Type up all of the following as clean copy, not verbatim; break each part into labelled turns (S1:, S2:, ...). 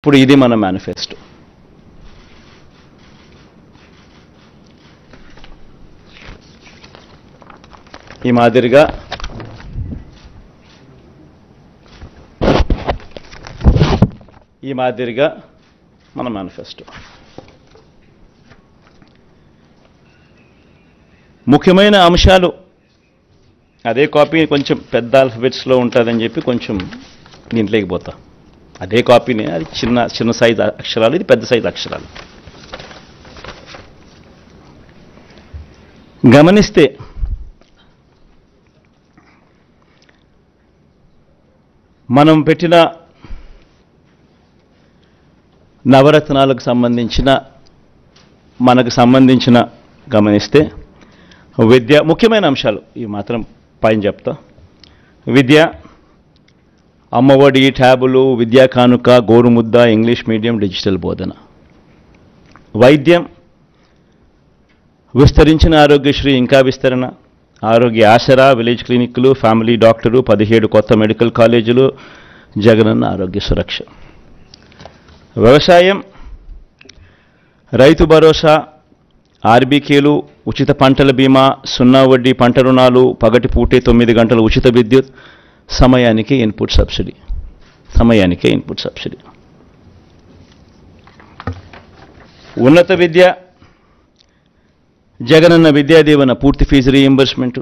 S1: ఇప్పుడు ఇది మన మేనిఫెస్టో. ఈ మాదిరిగా మన మేనిఫెస్టో. ముఖ్యమైన అంశాలు అదే కాపీ కొంచెం పెద్ద ఆల్ఫబెట్స్లో ఉంటుందని చెప్పి కొంచెం దీంట్లోకి పోతా. అదే కాపీనే, అది చిన్న సైజు అక్షరాలు, ఇది పెద్ద సైజు అక్షరాలు. గమనిస్తే మనం పెట్టిన నవరత్నాలకు సంబంధించిన గమనిస్తే విద్య ముఖ్యమైన అంశాలు ఈ మాత్రం పైన చెప్తా. విద్య, అమ్మఒడి, ట్యాబులు, విద్యా కానుక, గోరుముద్ద, ఇంగ్లీష్ మీడియం, డిజిటల్ బోధన. వైద్యం, విస్తరించిన ఆరోగ్యశ్రీ ఇంకా విస్తరణ, ఆరోగ్య ఆసరా, విలేజ్ క్లినిక్లు, ఫ్యామిలీ డాక్టరు, 17 కొత్త మెడికల్ కాలేజీలు, జగనన్న ఆరోగ్య సురక్ష. వ్యవసాయం, రైతు భరోసా, ఆర్బీకేలు, ఉచిత పంటల బీమా, 0 వడ్డీ పంట రుణాలు, పగటిపూటే 9 గంటల ఉచిత విద్యుత్, సమయానికే ఇన్పుట్ సబ్సిడీ. ఉన్నత విద్య, జగనన్న విద్యా దీవెన పూర్తి fee reimbursement,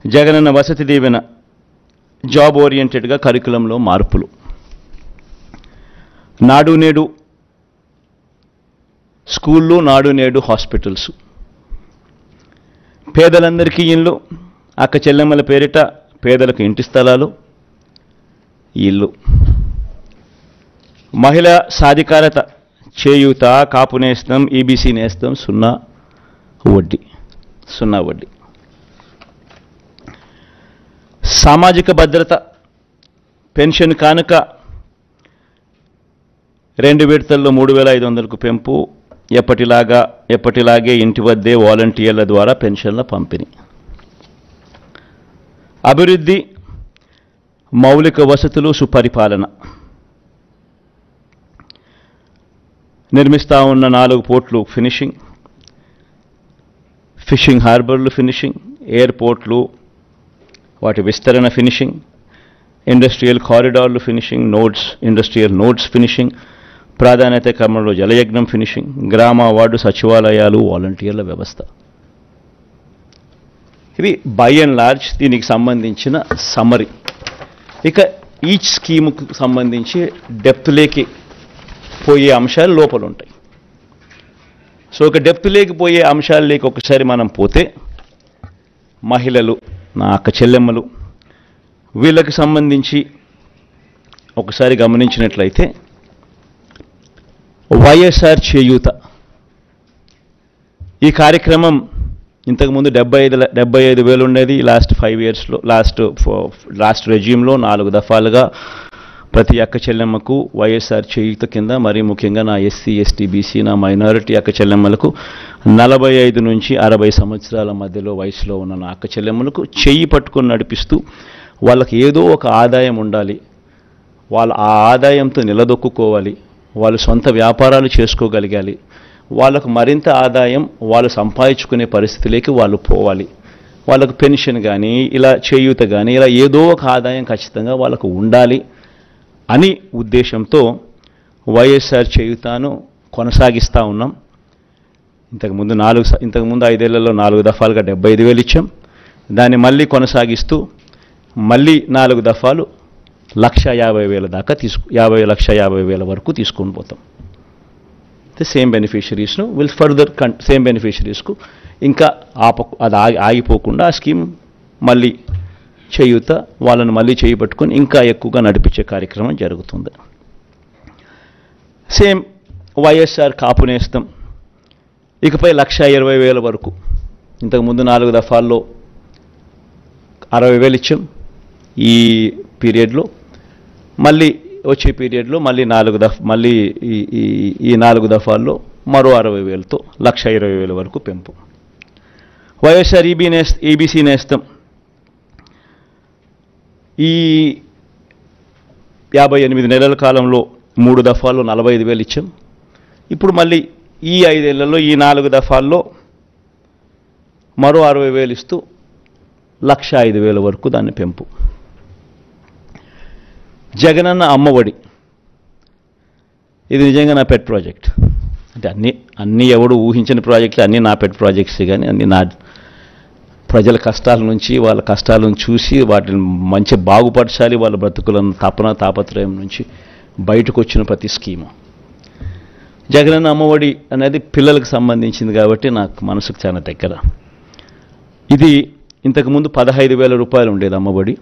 S1: Jagananna Vasathi Deevena, job ఓరియంటెడ్గా కరికులంలో మార్పులు, నాడు నేడు స్కూళ్ళు, నాడు నేడు హాస్పిటల్స్, పేదలందరికీ ఇళ్ళు, అక్క చెల్లెమ్మల పేరిట పేదలకు ఇంటి స్థలాలు, ఇల్లు, మహిళా సాధికారత, చేయూత, కాపు నేస్తం, ఈబీసీ నేస్తం, 0 వడ్డీ. సామాజిక భద్రత, పెన్షన్ కానుక 2 విడతల్లో 3,500కు పెంపు, ఎప్పటిలాగే ఇంటి వద్దే వాలంటీర్ల ద్వారా పెన్షన్ల పంపిణీ. అభివృద్ధి, మౌలిక వసతులు, సుపరిపాలన. నిర్మిస్తా ఉన్న 4 పోర్ట్లు ఫినిషింగ్, ఫిషింగ్ హార్బర్లు ఫినిషింగ్, ఎయిర్పోర్ట్లు వాటి విస్తరణ ఫినిషింగ్, ఇండస్ట్రియల్ కారిడార్లు ఫినిషింగ్, ఇండస్ట్రియల్ నోడ్స్ ఫినిషింగ్, ప్రాధాన్యత క్రమంలో జలయజ్ఞం ఫినిషింగ్, గ్రామ వార్డు సచివాలయాలు, వాలంటీర్ల వ్యవస్థ. ఇవి బై అండ్ లార్జ్ దీనికి సంబంధించిన సమ్మరీ. ఇక ఈచ్ స్కీముకు సంబంధించి డెప్త్లోకి పోయే అంశాలు లోపల ఉంటాయి. సో ఒక డెప్త్లోకి పోయే అంశాలలోకి ఒకసారి మనం పోతే, మహిళలు, నా అక్క చెల్లెమ్మలు, వీళ్ళకి సంబంధించి ఒకసారి గమనించినట్లయితే వైఎస్ఆర్ చేయూత ఈ కార్యక్రమం ఇంతకుముందు 75,000 ఉండేది. లాస్ట్ 5 ఇయర్స్లో లాస్ట్ రెజ్యూమ్లో 4 దఫాలుగా ప్రతి అక్క చెల్లెమ్మకు వైఎస్ఆర్ చేయూత కింద, మరీ ముఖ్యంగా నా ఎస్సీ, ఎస్టీ, బీసీ, నా మైనారిటీ అక్క చెల్లెమ్మలకు 45 నుంచి 60 సంవత్సరాల మధ్యలో వయసులో ఉన్న నా అక్క చెల్లెమ్మలకు చెయ్యి పట్టుకొని నడిపిస్తూ వాళ్ళకి ఏదో ఒక ఆదాయం ఉండాలి, వాళ్ళ ఆ ఆదాయంతో నిలదొక్కుకోవాలి, వాళ్ళు సొంత వ్యాపారాలు చేసుకోగలగాలి, వాళ్ళకు మరింత ఆదాయం వాళ్ళు సంపాదించుకునే పరిస్థితిలోకి వాళ్ళు పోవాలి, వాళ్ళకు పెన్షన్ కానీ ఇలా చేయూత కానీ ఇలా ఏదో ఒక ఆదాయం ఖచ్చితంగా వాళ్ళకు ఉండాలి అని ఉద్దేశంతో వైఎస్ఆర్ చేయూతను కొనసాగిస్తూ ఉన్నాం. ఇంతకుముందు 5 ఏళ్లలో 4 దఫాలుగా 75,000 ఇచ్చాం. దాన్ని మళ్ళీ కొనసాగిస్తూ మళ్ళీ 4 దఫాలు 1,50,000 దాకా 50,50,000 వరకు తీసుకొని పోతాం. సేమ్ బెనిఫిషరీస్ను విల్ ఫర్దర్ సేమ్ బెనిఫిషరీస్కు ఇంకా అది ఆగిపోకుండా ఆ స్కీమ్ మళ్ళీ చేయూత వాళ్ళను మళ్ళీ చేయిపట్టుకొని ఇంకా ఎక్కువగా నడిపించే కార్యక్రమం జరుగుతుంది. సేమ్ వైఎస్ఆర్ కాపు నేస్తం ఇకపై 1,20,000 వరకు. ఇంతకుముందు 4 దఫాల్లో 60,000 ఇచ్చాం. ఈ పీరియడ్లో మళ్ళీ వచ్చే పీరియడ్లో మళ్ళీ ఈ 4 దఫాల్లో మరో 60,000తో 1,20,000 వరకు పెంపు. వైఎస్ఆర్ ఈబీసీ నేస్తం ఈ 58 నెలల కాలంలో 3 దఫాల్లో 45,000 ఇచ్చాం. ఇప్పుడు మళ్ళీ ఈ 5 ఏళ్లలో ఈ 4 దఫాల్లో మరో 60,000 ఇస్తూ 1,05,000 వరకు దాన్ని పెంపు. జగనన్న అమ్మఒడి ఇది నిజంగా నా పెట్ ప్రాజెక్ట్. అంటే అన్నీ ఎవడు ఊహించిన ప్రాజెక్టులు, అన్నీ నా పెట్ ప్రాజెక్ట్స్, కానీ అన్నీ నా ప్రజల కష్టాల నుంచి, వాళ్ళ కష్టాలను చూసి వాటిని మంచి బాగుపరచాలి, వాళ్ళ బ్రతుకులను తాపత్రయం నుంచి బయటకు వచ్చిన ప్రతి స్కీము. జగనన్న అమ్మఒడి అనేది పిల్లలకు సంబంధించింది కాబట్టి నాకు మనసుకు చాలా దగ్గర. ఇది ఇంతకుముందు 15,000 రూపాయలు ఉండేది అమ్మఒడి.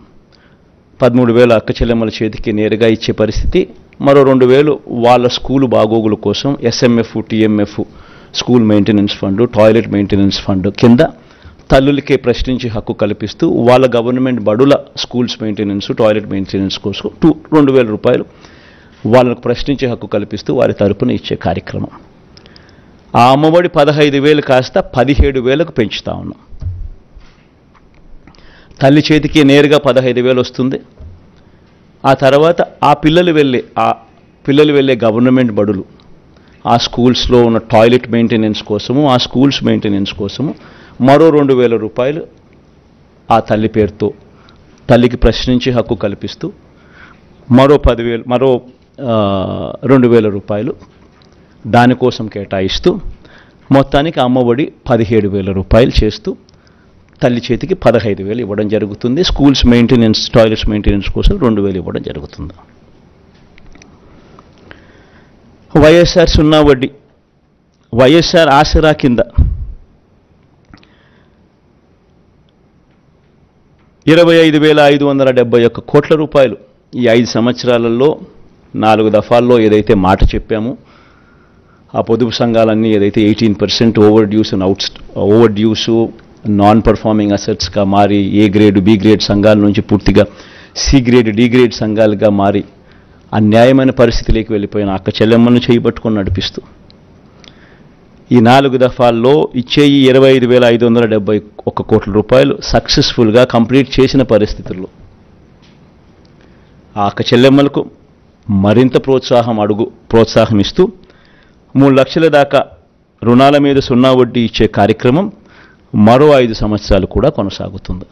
S1: 13,000 అక్క చెల్లెమ్మల చేతికి నేరుగా ఇచ్చే పరిస్థితి. మరో 2,000 వాళ్ళ స్కూలు బాగోగుల కోసం SMF, TMF, school maintenance fund, toilet maintenance fund కింద తల్లులకే ప్రశ్నించి హక్కు కల్పిస్తూ వాళ్ళ గవర్నమెంట్ బడుల స్కూల్స్ మెయింటెనెన్స్, టాయిలెట్ మెయింటెనెన్స్ కోసం 2,000 రూపాయలు వాళ్ళకు ప్రశ్నించే హక్కు కల్పిస్తూ వారి తరపున ఇచ్చే కార్యక్రమం. ఆ అమ్మఒడి 15,000 కాస్త 17,000కు పెంచుతా ఉన్నాం. తల్లి చేతికి నేరుగా 15,000 వస్తుంది. ఆ తర్వాత ఆ పిల్లలు వెళ్ళే గవర్నమెంట్ బడులు, ఆ స్కూల్స్లో ఉన్న టాయిలెట్ మెయింటెనెన్స్ కోసము, ఆ స్కూల్స్ మెయింటెనెన్స్ కోసము మరో 2,000 రూపాయలు ఆ తల్లి పేరుతో తల్లికి ప్రశ్నించే హక్కు కల్పిస్తూ మరో 2,000 రూపాయలు దానికోసం కేటాయిస్తూ మొత్తానికి అమ్మఒడి 17,000 రూపాయలు చేస్తూ తల్లి చేతికి 15,000 ఇవ్వడం జరుగుతుంది. స్కూల్స్ మెయింటెనెన్స్, టాయిలెట్స్ మెయింటెనెన్స్ కోసం 2,000 ఇవ్వడం జరుగుతుంది. వైఎస్ఆర్ సున్నా వడ్డీ, వైఎస్ఆర్ ఆసరా కింద 25,571 కోట్ల రూపాయలు ఈ 5 సంవత్సరాలలో 4 దఫాల్లో ఏదైతే మాట చెప్పామో ఆ పొదుపు సంఘాలన్నీ ఏదైతే 18% ఓవర్ డ్యూస్ నాన్ పర్ఫార్మింగ్ అసెట్స్గా మారి ఏ గ్రేడ్, బి గ్రేడ్ సంఘాల నుంచి పూర్తిగా సి గ్రేడ్, డి గ్రేడ్ సంఘాలుగా మారి అన్యాయమైన పరిస్థితిలోకి వెళ్ళిపోయిన అక్క చెల్లెమ్మను చేయబట్టుకొని నడిపిస్తూ ఈ 4 దఫాల్లో ఇచ్చే ఈ 25,571 కోట్ల రూపాయలు సక్సెస్ఫుల్గా కంప్లీట్ చేసిన పరిస్థితుల్లో ఆ అక్క చెల్లెమ్మలకు మరింత ప్రోత్సాహం ఇస్తూ 3 లక్షల దాకా రుణాల మీద సున్నా వడ్డీ ఇచ్చే కార్యక్రమం మరో 5 సంవత్సరాలు కూడా కొనసాగుతుంది.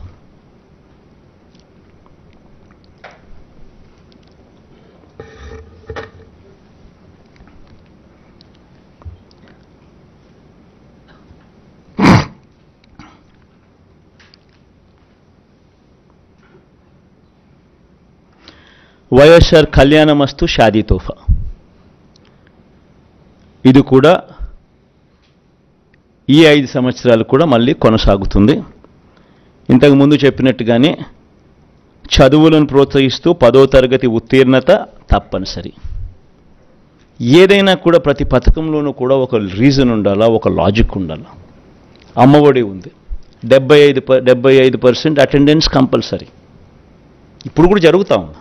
S1: వైఎస్ఆర్ కళ్యాణమస్తు షాదీ తోఫా, ఇది కూడా ఈ 5 సంవత్సరాలు కూడా మళ్ళీ కొనసాగుతుంది. ఇంతకుముందు చెప్పినట్టుగానే చదువులను ప్రోత్సహిస్తూ 10వ తరగతి ఉత్తీర్ణత తప్పనిసరి. ఏదైనా కూడా ప్రతి పథకంలోనూ కూడా ఒక రీజన్ ఉండాలా, ఒక లాజిక్ ఉండాలా. అమ్మఒడి ఉంది, 75% అటెండెన్స్ కంపల్సరీ. ఇప్పుడు కూడా జరుగుతూ ఉంది,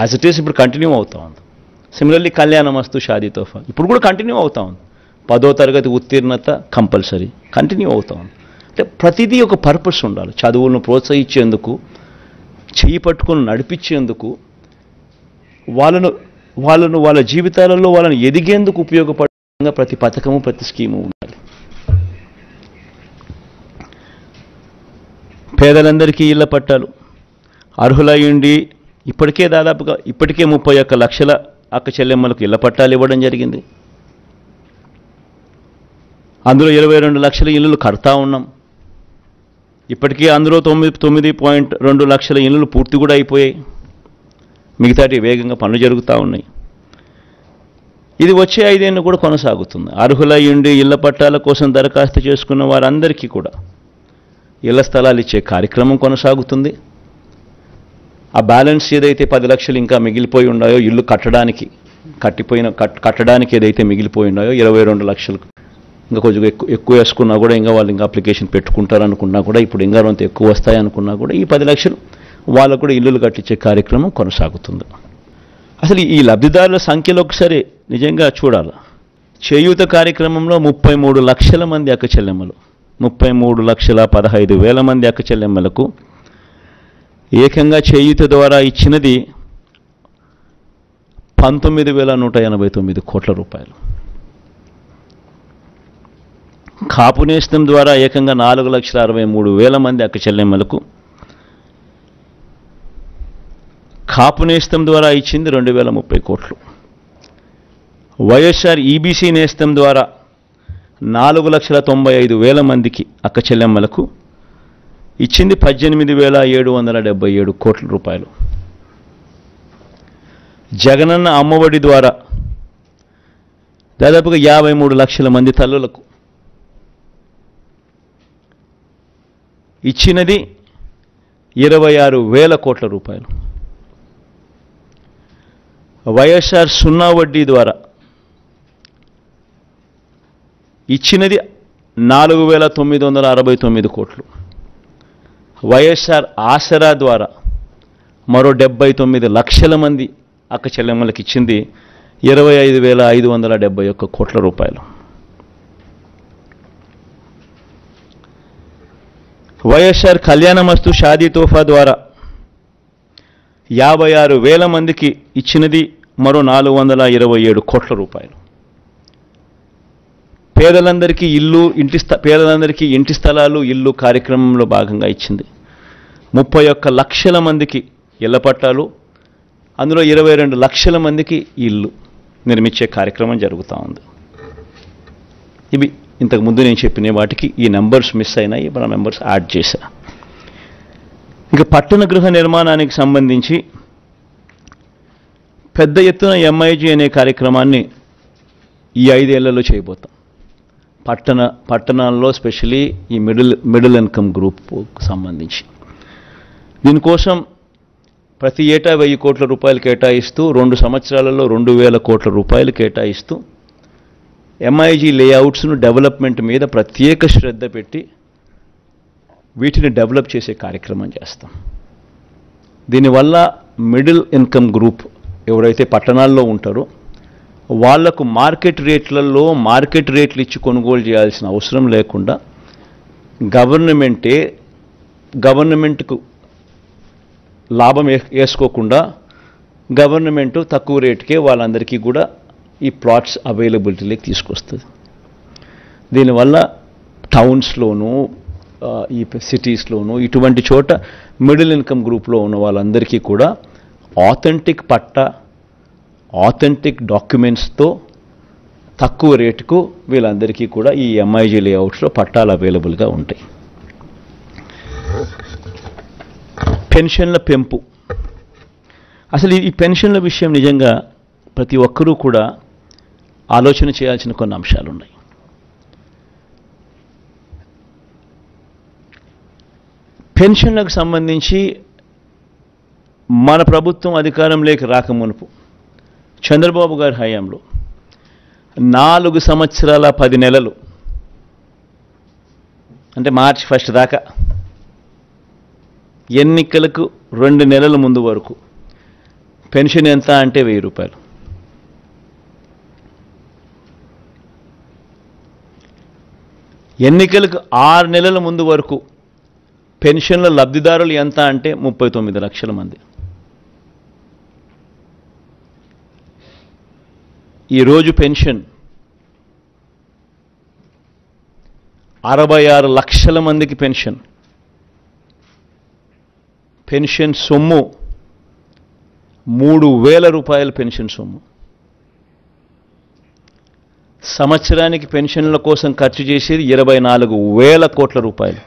S1: యాజ్ ఇట్ ఈస్ ఇప్పుడు కంటిన్యూ అవుతూ ఉంది. సిమిలర్లీ కళ్యాణమస్తు షాదీ తోఫా ఇప్పుడు కూడా కంటిన్యూ అవుతూ ఉంది. 10వ తరగతి ఉత్తీర్ణత కంపల్సరీ కంటిన్యూ అవుతూ ఉంది. అంటే ప్రతిదీ ఒక పర్పస్ ఉండాలి. చదువులను ప్రోత్సహించేందుకు, చేయి పట్టుకొని నడిపించేందుకు, వాళ్ళ జీవితాలలో వాళ్ళని ఎదిగేందుకు ఉపయోగపడే ప్రతి పథకము, ప్రతి స్కీము ఉండాలి. పేదలందరికీ ఇళ్ల పట్టాలు అర్హులయ్యుండి ఇప్పటికే 31 లక్షల అక్క చెల్లెమ్మలకు ఇళ్ల పట్టాలు ఇవ్వడం జరిగింది. అందులో 22 లక్షల ఇళ్ళు కడతా ఉన్నాం. ఇప్పటికీ అందులో 9.2 లక్షల ఇళ్ళు పూర్తి కూడా అయిపోయాయి. మిగతాటి వేగంగా పనులు జరుగుతూ ఉన్నాయి. ఇది వచ్చే 5 ఏళ్ళు కూడా కొనసాగుతుంది. అర్హులయ్యుండి ఇళ్ల పట్టాల కోసం దరఖాస్తు చేసుకున్న వారందరికీ కూడా ఇళ్ల స్థలాలు ఇచ్చే కార్యక్రమం కొనసాగుతుంది. ఆ బ్యాలెన్స్ ఏదైతే 10 లక్షలు ఇంకా మిగిలిపోయి ఉన్నాయో ఇల్లు కట్టడానికి ఏదైతే మిగిలిపోయి ఉన్నాయో 22 లక్షలు ఇంకా కొంచెం ఎక్కువ వేసుకున్నా కూడా ఇంకా వాళ్ళు ఇంకా అప్లికేషన్ పెట్టుకుంటారనుకున్నా కూడా ఇప్పుడు ఇంకా కొంత ఎక్కువ వస్తాయనుకున్నా కూడా ఈ 10 లక్షలు వాళ్ళకు కూడా ఇల్లులు కట్టించే కార్యక్రమం కొనసాగుతుంది. అసలు ఈ లబ్ధిదారుల సంఖ్యలో ఒకసారి నిజంగా చూడాలి. చేయూత కార్యక్రమంలో 33 లక్షల మంది అక్క చెల్లెమ్మలు, 33,15,000 మంది అక్క చెల్లెమ్మలకు ఏకంగా చేయూత ద్వారా ఇచ్చినది 19,189 కోట్ల రూపాయలు. కాపు నేస్తం ద్వారా ఏకంగా 4,63,000 మంది అక్క చెల్లెమ్మలకు కాపు నేస్తం ద్వారా ఇచ్చింది 2,030 కోట్లు. వైఎస్ఆర్ ఈబీసీ నేస్తం ద్వారా 4,95,000 మందికి అక్క చెల్లెమ్మలకు ఇచ్చింది 18,777 కోట్ల రూపాయలు. జగనన్న అమ్మఒడి ద్వారా దాదాపుగా 53 లక్షల మంది తల్లులకు ఇచ్చినది 26,000 కోట్ల రూపాయలు. వైఎస్ఆర్ సున్నా వడ్డీ ద్వారా ఇచ్చినది 4,969 కోట్లు. వైఎస్ఆర్ ఆసరా ద్వారా మరో 79 లక్షల మంది అక్క చెల్లెమ్మలకు ఇచ్చింది 25,571 కోట్ల రూపాయలు. వైఎస్ఆర్ కళ్యాణమస్తు షాదీ తోఫా ద్వారా 56,000 మందికి ఇచ్చినది మరో 427 కోట్ల రూపాయలు. పేదలందరికీ ఇంటి స్థలాలు ఇల్లు కార్యక్రమంలో భాగంగా ఇచ్చింది 31 లక్షల మందికి ఇళ్ల పట్టాలు, అందులో 22 లక్షల మందికి ఇల్లు నిర్మించే కార్యక్రమం జరుగుతూ ఉంది. ఇవి ఇంతకుముందు నేను చెప్పిన వాటికి ఈ నెంబర్స్ మిస్ అయినాయి, మన నెంబర్స్ యాడ్ చేశా. ఇక పట్టణ గృహ నిర్మాణానికి సంబంధించి పెద్ద ఎత్తున ఎంఐజీ అనే కార్యక్రమాన్ని ఈ 5 ఏళ్లలో చేయబోతాం. పట్టణాల్లో స్పెషలీ ఈ మిడిల్ ఇన్కమ్ గ్రూప్కు సంబంధించి దీనికోసం ప్రతి ఏటా 1,000 కోట్ల రూపాయలు కేటాయిస్తూ 2 సంవత్సరాలలో 2,000 కోట్ల రూపాయలు కేటాయిస్తూ ఎంఐజీ లేఅవుట్స్ను డెవలప్మెంట్ మీద ప్రత్యేక శ్రద్ధ పెట్టి వీటిని డెవలప్ చేసే కార్యక్రమం చేస్తాం. దీనివల్ల మిడిల్ ఇన్కమ్ గ్రూప్ ఎవరైతే పట్టణాల్లో ఉంటారో వాళ్లకు మార్కెట్ రేట్లు ఇచ్చి కొనుగోలు చేయాల్సిన అవసరం లేకుండా గవర్నమెంట్కు లాభం వేసుకోకుండా గవర్నమెంటు తక్కువ రేటుకే వాళ్ళందరికీ కూడా ఈ ప్లాట్స్ అవైలబిలిటీలోకి తీసుకొస్తుంది. దీనివల్ల టౌన్స్లోనూ ఈ సిటీస్లోనూ ఇటువంటి చోట మిడిల్ ఇన్కమ్ గ్రూప్లో ఉన్న వాళ్ళందరికీ కూడా ఆథెంటిక్ డాక్యుమెంట్స్తో తక్కువ రేటుకు వీళ్ళందరికీ కూడా ఈ ఎంఐజీ లేఅవుట్స్లో పట్టాలు అవైలబుల్గా ఉంటాయి. పెన్షన్ల పెంపు. అసలు ఈ పెన్షన్ల విషయం నిజంగా ప్రతి ఒక్కరూ కూడా ఆలోచన చేయాల్సిన కొన్ని అంశాలు ఉన్నాయి. పెన్షన్లకు సంబంధించి మన ప్రభుత్వం అధికారంలోకి రాకమునుపు చంద్రబాబు గారి హయాంలో 4 సంవత్సరాల 10 నెలలు అంటే మార్చి 1 దాకా ఎన్నికలకు 2 నెలల ముందు వరకు పెన్షన్ ఎంత అంటే 1,000 రూపాయలు. ఎన్నికలకు 6 నెలల ముందు వరకు పెన్షన్ల లబ్ధిదారులు ఎంత అంటే 39 లక్షల మంది. ఈరోజు పెన్షన్ 66 లక్షల మందికి పెన్షన్ సొమ్ము 3,000 రూపాయల పెన్షన్ సొమ్ము. సంవత్సరానికి పెన్షన్ల కోసం ఖర్చు చేసేది 24,000 కోట్ల రూపాయలు.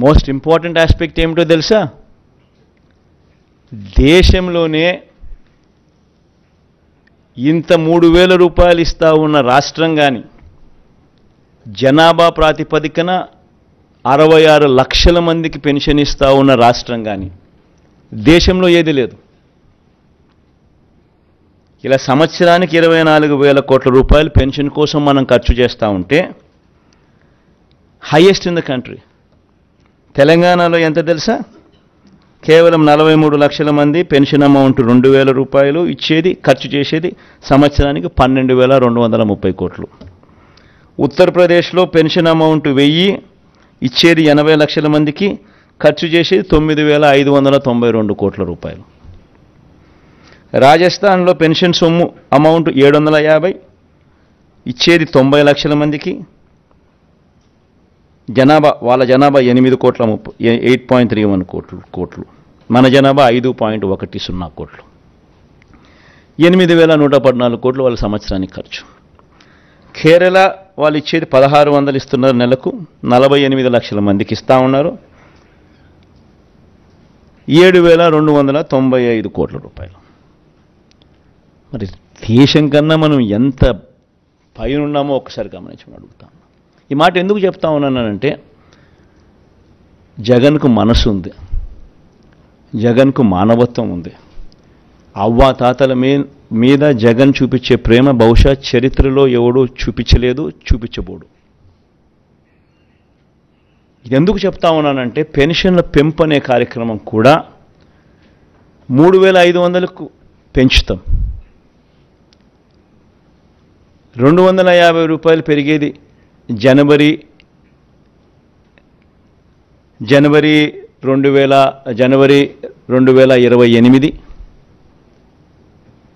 S1: మోస్ట్ ఇంపార్టెంట్ ఆస్పెక్ట్ ఏమిటో తెలుసా? దేశంలోనే ఇంత 3,000 రూపాయలు ఇస్తా ఉన్న రాష్ట్రం కానీ, జనాభా ప్రాతిపదికన 66 లక్షల మందికి పెన్షన్ ఇస్తా ఉన్న రాష్ట్రం కానీ దేశంలో ఏది లేదు. ఇలా సంవత్సరానికి 24,000 కోట్ల రూపాయలు పెన్షన్ కోసం మనం ఖర్చు చేస్తూ ఉంటే హైయెస్ట్ ఇన్ ద కంట్రీ. తెలంగాణలో ఎంత తెలుసా? కేవలం 43 లక్షల మంది పెన్షన్ అమౌంట్ 2,000 రూపాయలు ఇచ్చేది, ఖర్చు చేసేది సంవత్సరానికి 12,230 కోట్లు. ఉత్తరప్రదేశ్లో పెన్షన్ అమౌంట్ 1,000 ఇచ్చేది 80 లక్షల మందికి, ఖర్చు చేసేది 9,592 కోట్ల రూపాయలు. రాజస్థాన్లో పెన్షన్ సొమ్ము అమౌంట్ 750, ఇచ్చేది 90 లక్షల మందికి. వాళ్ళ జనాభా 8.31 కోట్లు. మన జనాభా 5.10 కోట్లు. 8,114 కోట్లు వాళ్ళ సంవత్సరానికి ఖర్చు. కేరళ వాళ్ళు ఇచ్చేది 1,600 ఇస్తున్నారు నెలకు, 48 లక్షల మందికి ఇస్తూ ఉన్నారు, 7,295 కోట్ల రూపాయలు. మరి దేశం కన్నా మనం ఎంత పైన ఉన్నామో ఒకసారి గమనించమని అడుగుతాం. ఈ మాట ఎందుకు చెప్తా ఉన్నానంటే, జగన్కు మనసు ఉంది, జగన్కు మానవత్వం ఉంది. అవ్వాతాతల మీద జగన్ చూపించే ప్రేమ బహుశా చరిత్రలో ఎవడూ చూపించలేదు, చూపించబోడు. ఇది ఎందుకు చెప్తా ఉన్నానంటే, పెన్షన్ల పెంపు అనే కార్యక్రమం కూడా 3,500కు పెంచుతాం. 250 రూపాయలు పెరిగేది జనవరి 2028,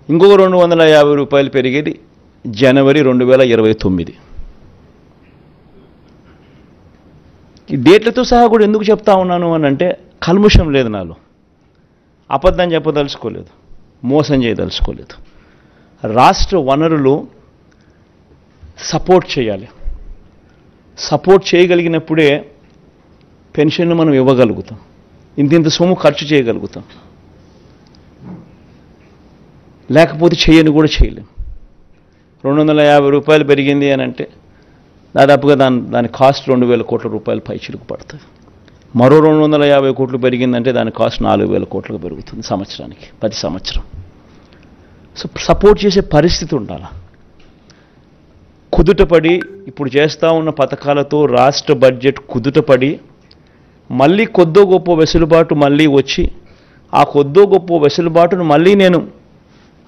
S1: ఇంకొక 250 రూపాయలు పెరిగేది జనవరి 2029. ఈ డేట్లతో సహా కూడా ఎందుకు చెప్తా ఉన్నాను అని అంటే, కల్ముషం లేదు నాలో, అబద్ధం చెప్పదలుచుకోలేదు, మోసం చేయదలుచుకోలేదు. రాష్ట్ర వనరులు సపోర్ట్ చేయాలి. సపోర్ట్ చేయగలిగినప్పుడే పెన్షన్ను మనం ఇవ్వగలుగుతాం, ఇంత సొమ్ము ఖర్చు చేయగలుగుతాం. లేకపోతే చేయని కూడా చేయలేం. 250 రూపాయలు పెరిగింది అని అంటే దాదాపుగా దాని కాస్ట్ 2,000 కోట్ల రూపాయలు పైచిలుకు పడుతుంది. మరో 250 కోట్లు పెరిగిందంటే దాని కాస్ట్ 4,000 కోట్లకు పెరుగుతుంది సంవత్సరానికి, ప్రతి సంవత్సరం. సో సపోర్ట్ చేసే పరిస్థితి ఉండాలి. కుదుటపడి ఇప్పుడు చేస్తూ ఉన్న పథకాలతో రాష్ట్ర బడ్జెట్ కుదుటపడి మళ్ళీ కొద్దో గొప్ప వెసులుబాటు మళ్ళీ వచ్చి, ఆ కొద్దో గొప్ప వెసులుబాటును మళ్ళీ నేను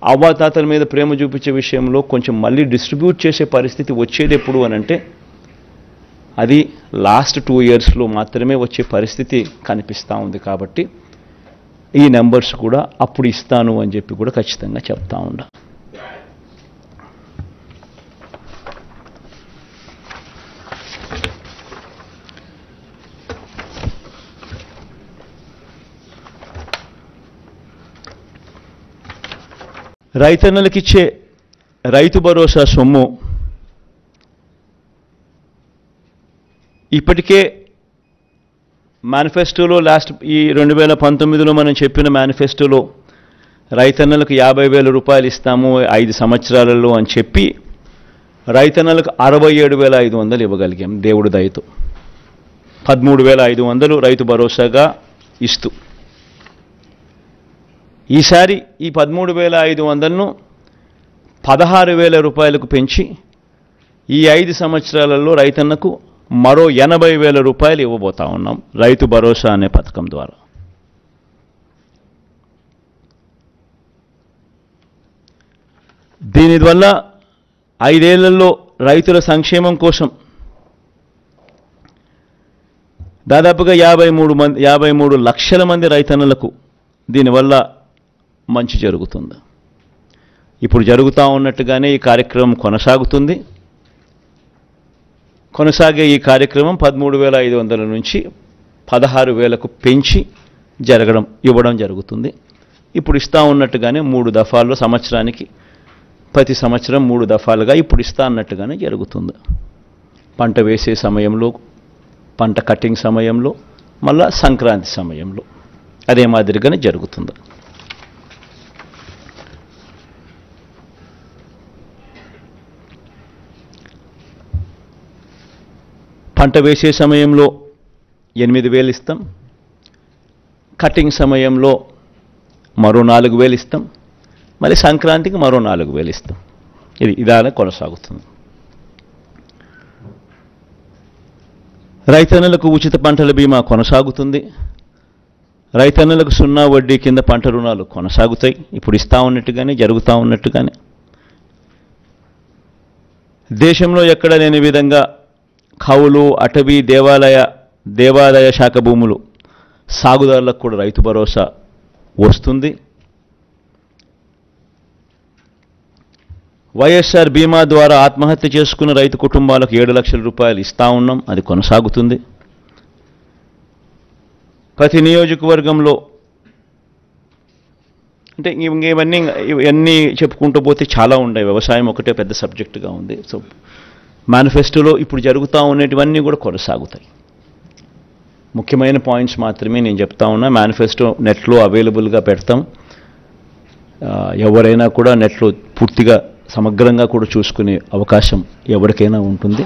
S1: అవ్వాతాతల మీద ప్రేమ చూపించే విషయంలో కొంచెం మళ్ళీ డిస్ట్రిబ్యూట్ చేసే పరిస్థితి వచ్చేది ఎప్పుడు అని అంటే, అది లాస్ట్ 2 ఇయర్స్లో మాత్రమే వచ్చే పరిస్థితి కనిపిస్తూ ఉంది. కాబట్టి ఈ నెంబర్స్ కూడా అప్పుడు ఇస్తాను అని చెప్పి కూడా ఖచ్చితంగా చెప్తా ఉండా. రైతన్నలకిచ్చే రైతు భరోసా సొమ్ము ఇప్పటికే మేనిఫెస్టోలో ఈ 2019లో మనం చెప్పిన మేనిఫెస్టోలో రైతన్నలకు 50,000 రూపాయలు ఇస్తాము 5 సంవత్సరాలలో అని చెప్పి రైతన్నలకు 67,500 ఇవ్వగలిగాం దేవుడి దయతో. 13,500 రైతు భరోసాగా ఇస్తూ, ఈసారి ఈ 13,500ను 16,000 రూపాయలకు పెంచి ఈ 5 సంవత్సరాలలో రైతన్నకు మరో 80,000 రూపాయలు ఇవ్వబోతా ఉన్నాం రైతు భరోసా అనే పథకం ద్వారా. దీనివల్ల 5 ఏళ్లలో రైతుల సంక్షేమం కోసం దాదాపుగా 53 లక్షల మంది రైతన్నలకు దీనివల్ల మంచి జరుగుతుంది. ఇప్పుడు జరుగుతూ ఉన్నట్టుగానే ఈ కార్యక్రమం కొనసాగుతుంది. కొనసాగే ఈ కార్యక్రమం 13,500 నుంచి 16,000కు పెంచి ఇవ్వడం జరుగుతుంది. ఇప్పుడు ఇస్తూ ఉన్నట్టుగానే 3 దఫాల్లో సంవత్సరానికి, ప్రతి సంవత్సరం 3 దఫాలుగా ఇప్పుడు ఇస్తా అన్నట్టుగానే జరుగుతుంది. పంట వేసే సమయంలో, పంట కటింగ్ సమయంలో, మళ్ళా సంక్రాంతి సమయంలో అదే మాదిరిగానే జరుగుతుంది. పంట వేసే సమయంలో 8,000 ఇస్తాం, కటింగ్ సమయంలో మరో 4,000 ఇస్తాం, మళ్ళీ సంక్రాంతికి మరో 4,000 ఇస్తాం. ఇదానే కొనసాగుతుంది. రైతన్నలకు ఉచిత పంటల బీమా కొనసాగుతుంది. రైతన్నలకు 0 వడ్డీ కింద పంట రుణాలు కొనసాగుతాయి. ఇప్పుడు ఇస్తా ఉన్నట్టుగానే, జరుగుతూ ఉన్నట్టుగానే. దేశంలో ఎక్కడ లేని విధంగా కౌలు, అటవీ, దేవాదాయ శాఖ భూములు సాగుదారులకు కూడా రైతు భరోసా వస్తుంది. వైఎస్ఆర్ బీమా ద్వారా ఆత్మహత్య చేసుకున్న రైతు కుటుంబాలకు 7 లక్షల రూపాయలు ఇస్తా ఉన్నాం, అది కొనసాగుతుంది. ప్రతి నియోజకవర్గంలో అంటే ఇవన్నీ చెప్పుకుంటూ పోతే చాలా ఉన్నాయి. వ్యవసాయం ఒకటే పెద్ద సబ్జెక్టుగా ఉంది. సో మేనిఫెస్టోలో ఇప్పుడు జరుగుతూ ఉన్నటివన్నీ కూడా కొనసాగుతాయి. ముఖ్యమైన పాయింట్స్ మాత్రమే నేను చెప్తా ఉన్నా. మేనిఫెస్టో నెట్లో అవైలబుల్గా పెడతాం. ఎవరైనా కూడా నెట్లో పూర్తిగా సమగ్రంగా కూడా చూసుకునే అవకాశం ఎవరికైనా ఉంటుంది.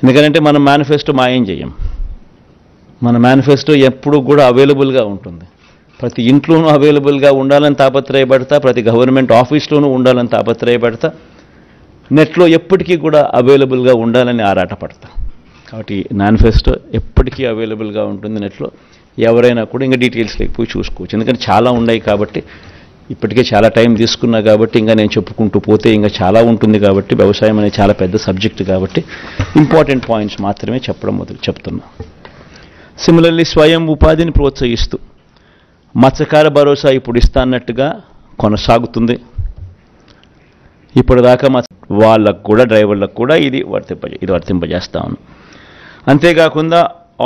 S1: ఎందుకంటే మనం మేనిఫెస్టో మాయం చేయం. మన మేనిఫెస్టో ఎప్పుడు కూడా అవైలబుల్గా ఉంటుంది. ప్రతి ఇంట్లోనూ అవైలబుల్గా ఉండాలని తాపత్రయపడతా, ప్రతి గవర్నమెంట్ ఆఫీస్లోనూ ఉండాలని తాపత్రయపడతా, నెట్లో ఎప్పటికీ కూడా అవైలబుల్గా ఉండాలని ఆరాటపడతా. కాబట్టి మేనిఫెస్టో ఎప్పటికీ అవైలబుల్గా ఉంటుంది నెట్లో. ఎవరైనా కూడా ఇంకా డీటెయిల్స్ లేకపోయి చూసుకోవచ్చు. ఎందుకంటే చాలా ఉన్నాయి కాబట్టి, ఇప్పటికే చాలా టైం తీసుకున్నా కాబట్టి, ఇంకా నేను చెప్పుకుంటూ పోతే ఇంకా చాలా ఉంటుంది కాబట్టి, వ్యవసాయం అనేది చాలా పెద్ద సబ్జెక్ట్ కాబట్టి ఇంపార్టెంట్ పాయింట్స్ మాత్రమే చెప్తున్నా. సిమిలర్లీ స్వయం ఉపాధిని ప్రోత్సహిస్తూ మత్స్యకార భరోసా ఇప్పుడు ఇస్తా అన్నట్టుగా కొనసాగుతుంది. ఇప్పటిదాకా వాళ్ళకు కూడా డ్రైవర్లకు కూడా ఇది వర్తింపజేస్తా ఉన్నాం. అంతేకాకుండా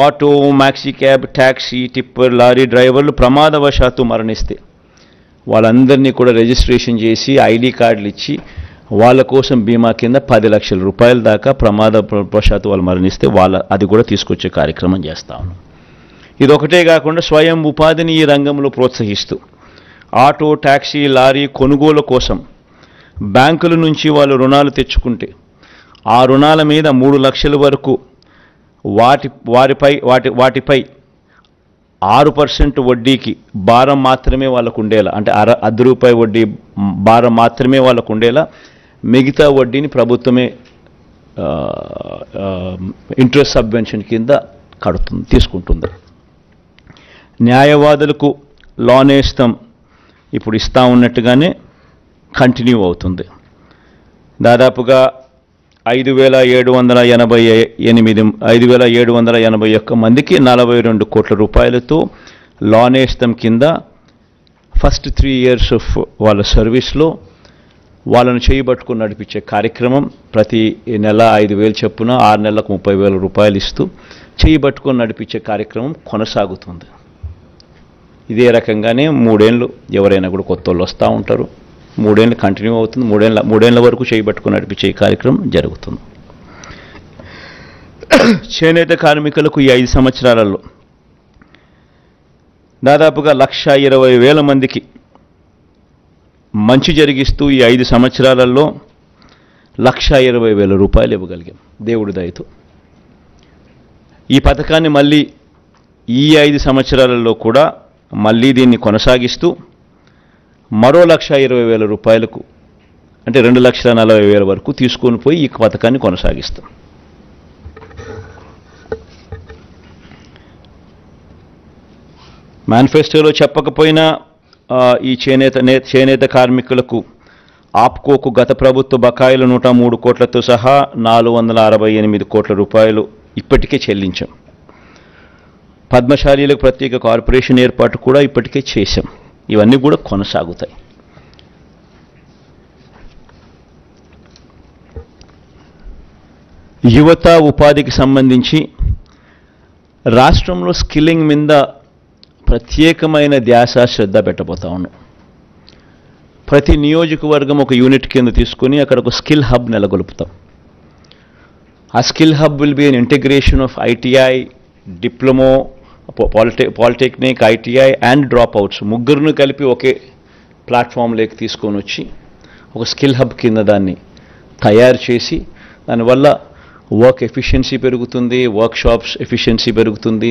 S1: auto, maxi cab, taxi, tipper, lorry డ్రైవర్లు ప్రమాదవశాత్తు మరణిస్తే వాళ్ళందరినీ కూడా రిజిస్ట్రేషన్ చేసి ఐడి కార్డులు ఇచ్చి వాళ్ళ కోసం బీమా కింద 10 లక్షల రూపాయల దాకా ప్రమాదవశాత్తు వాళ్ళు మరణిస్తే అది కూడా తీసుకొచ్చే కార్యక్రమం చేస్తా ఉన్నాం. ఇదొకటే కాకుండా స్వయం ఉపాధిని ఈ రంగంలో ప్రోత్సహిస్తూ ఆటో, ట్యాక్సీ, లారీ కొనుగోలు కోసం బ్యాంకుల నుంచి వాళ్ళు రుణాలు తెచ్చుకుంటే ఆ రుణాల మీద 3 లక్షల వరకు వాటిపై 6% వడ్డీకి భారం మాత్రమే వాళ్ళకు ఉండేలా, అంటే ₹1 వడ్డీ భారం మాత్రమే వాళ్ళకు ఉండేలా మిగతా వడ్డీని ప్రభుత్వమే ఇంట్రెస్ట్ సబ్వెన్షన్ కింద తీసుకుంటుంది. న్యాయవాదులకు లోన్ నేస్తం ఇప్పుడు ఇస్తా ఉన్నట్టుగానే కంటిన్యూ అవుతుంది. దాదాపుగా 5,781 మందికి 42 కోట్ల రూపాయలతో లోన్ నేస్తం కింద ఫస్ట్ 3 years ఆఫ్ వాళ్ళ సర్వీస్లో వాళ్ళను చేయబట్టుకుని నడిపించే కార్యక్రమం ప్రతి నెల 5,000 చొప్పున 6 నెలలకు 30,000 రూపాయలు ఇస్తూ చేయబట్టుకుని నడిపించే కార్యక్రమం కొనసాగుతుంది. ఇదే రకంగానే 3 ఏళ్ళు ఎవరైనా కూడా కొత్త వాళ్ళు వస్తూ ఉంటారు. 3 ఏళ్ళు కంటిన్యూ అవుతుంది. 3 ఏళ్ళ వరకు చేయబట్టుకుని నడిపించే కార్యక్రమం జరుగుతుంది. చేనేత కార్మికులకు ఈ 5 సంవత్సరాలలో దాదాపుగా 1,20,000 మందికి మంచి జరిగిస్తూ ఈ 5 సంవత్సరాలలో 1,20,000 రూపాయలు ఇవ్వగలిగాం దేవుడి దయతో. ఈ పథకాన్ని మళ్ళీ ఈ 5 సంవత్సరాలలో కూడా మళ్ళీ దీన్ని కొనసాగిస్తూ మరో 1,20,000 రూపాయలకు, అంటే 2,40,000 వరకు తీసుకొని పోయి ఈ పథకాన్ని కొనసాగిస్తాం. మేనిఫెస్టోలో చెప్పకపోయినా ఈ చేనేత కార్మికులకు ఆప్కోకు గత ప్రభుత్వ బకాయిలు 103 కోట్లతో సహా 468 కోట్ల రూపాయలు ఇప్పటికే చెల్లించాం. పద్మశాలీలకు ప్రత్యేక కార్పొరేషన్ ఏర్పాటు కూడా ఇప్పటికే చేశాం. ఇవన్నీ కూడా కొనసాగుతాయి. యువత ఉపాధికి సంబంధించి రాష్ట్రంలో స్కిల్లింగ్ మీద ప్రత్యేకమైన ధ్యాస శ్రద్ధ పెట్టబోతా ఉన్నాం. ప్రతి నియోజకవర్గం ఒక యూనిట్ కింద తీసుకొని అక్కడ ఒక స్కిల్ హబ్ నెలకొల్పుతాం. ఆ skill hub will be an integration of ITI, diploma, polytechnic, ITI and dropouts ముగ్గురును కలిపి ఒకే ప్లాట్ఫామ్లోకి తీసుకొని వచ్చి ఒక స్కిల్ హబ్ కింద దాన్ని తయారు చేసి దానివల్ల వర్క్ ఎఫిషియన్సీ పెరుగుతుంది, వర్క్షాప్స్ ఎఫిషియన్సీ పెరుగుతుంది,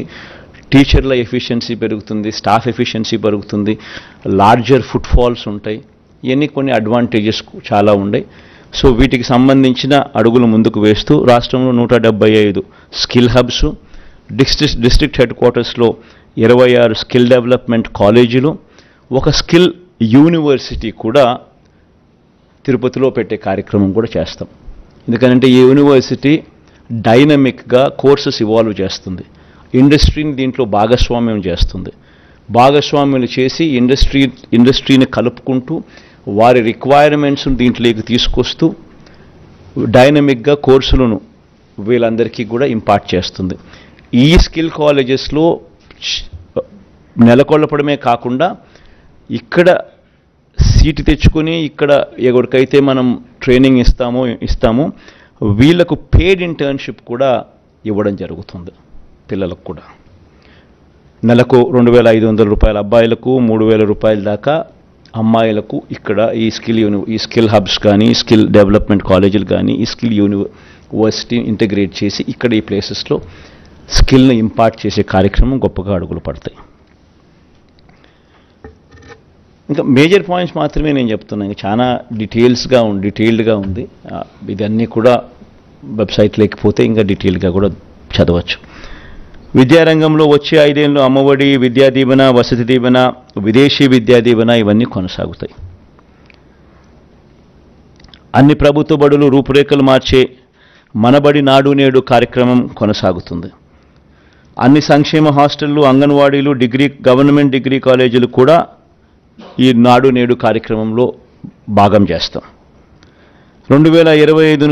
S1: టీచర్ల ఎఫిషియన్సీ పెరుగుతుంది, స్టాఫ్ ఎఫిషియన్సీ పెరుగుతుంది, లార్జర్ ఫుట్ఫాల్స్ ఉంటాయి. ఇవన్నీ కొన్ని అడ్వాంటేజెస్ చాలా ఉన్నాయి. సో వీటికి సంబంధించిన అడుగులు ముందుకు వేస్తూ రాష్ట్రంలో 175 స్కిల్ హబ్స్, డిస్ట్రిక్ట్ హెడ్ క్వార్టర్స్లో 26 స్కిల్ డెవలప్మెంట్ కాలేజీలు, ఒక స్కిల్ యూనివర్సిటీ కూడా తిరుపతిలో పెట్టే కార్యక్రమం కూడా చేస్తాం. ఎందుకంటే ఈ యూనివర్సిటీ డైనమిక్గా కోర్సెస్ ఇవాల్వ్ చేస్తుంది. ఇండస్ట్రీని దీంట్లో భాగస్వామ్యం చేస్తుంది. భాగస్వామ్యం చేసి ఇండస్ట్రీని కలుపుకుంటూ వారి రిక్వైర్మెంట్స్ను దీంట్లోకి తీసుకొస్తూ డైనమిక్గా కోర్సులను వీళ్ళందరికీ కూడా ఇంపార్ట్ చేస్తుంది. ఈ స్కిల్ కాలేజెస్లో నెలకొల్పడమే కాకుండా ఇక్కడ సీటు తెచ్చుకొని ఇక్కడ ఎవరికైతే మనం ట్రైనింగ్ ఇస్తామో వీళ్ళకు పెయిడ్ ఇంటర్న్షిప్ కూడా ఇవ్వడం జరుగుతుంది. పిల్లలకు కూడా నెలకు 2,500 రూపాయల అబ్బాయిలకు, 3,000 రూపాయల దాకా అమ్మాయిలకు ఇక్కడ ఈ స్కిల్ హబ్స్ కానీ, స్కిల్ డెవలప్మెంట్ కాలేజీలు కానీ, ఈ స్కిల్ యూనివర్సిటీ ఇంటిగ్రేట్ చేసి ఇక్కడ ఈ ప్లేసెస్లో స్కిల్ని ఇంపార్ట్ చేసే కార్యక్రమం గొప్పగా అడుగులు పడతాయి. ఇంకా మేజర్ పాయింట్స్ మాత్రమే నేను చెప్తున్నాను. ఇంకా చాలా డీటెయిల్డ్గా ఉంది. ఇదన్నీ కూడా వెబ్సైట్ లేకపోతే ఇంకా డీటెయిల్గా కూడా చదవచ్చు. విద్యారంగంలో వచ్చే 5 ఏళ్ళు అమ్మఒడి, విద్యా దీవెన, వసతి దీవెన, విదేశీ విద్యా దీవెన ఇవన్నీ కొనసాగుతాయి. అన్ని ప్రభుత్వ బడులు రూపురేఖలు మార్చే మనబడి నాడు నేడు కార్యక్రమం కొనసాగుతుంది. అన్ని సంక్షేమ హాస్టళ్లు, అంగన్వాడీలు, గవర్నమెంట్ డిగ్రీ కాలేజీలు కూడా ఈ నాడు నేడు కార్యక్రమంలో భాగం చేస్తాం. 2025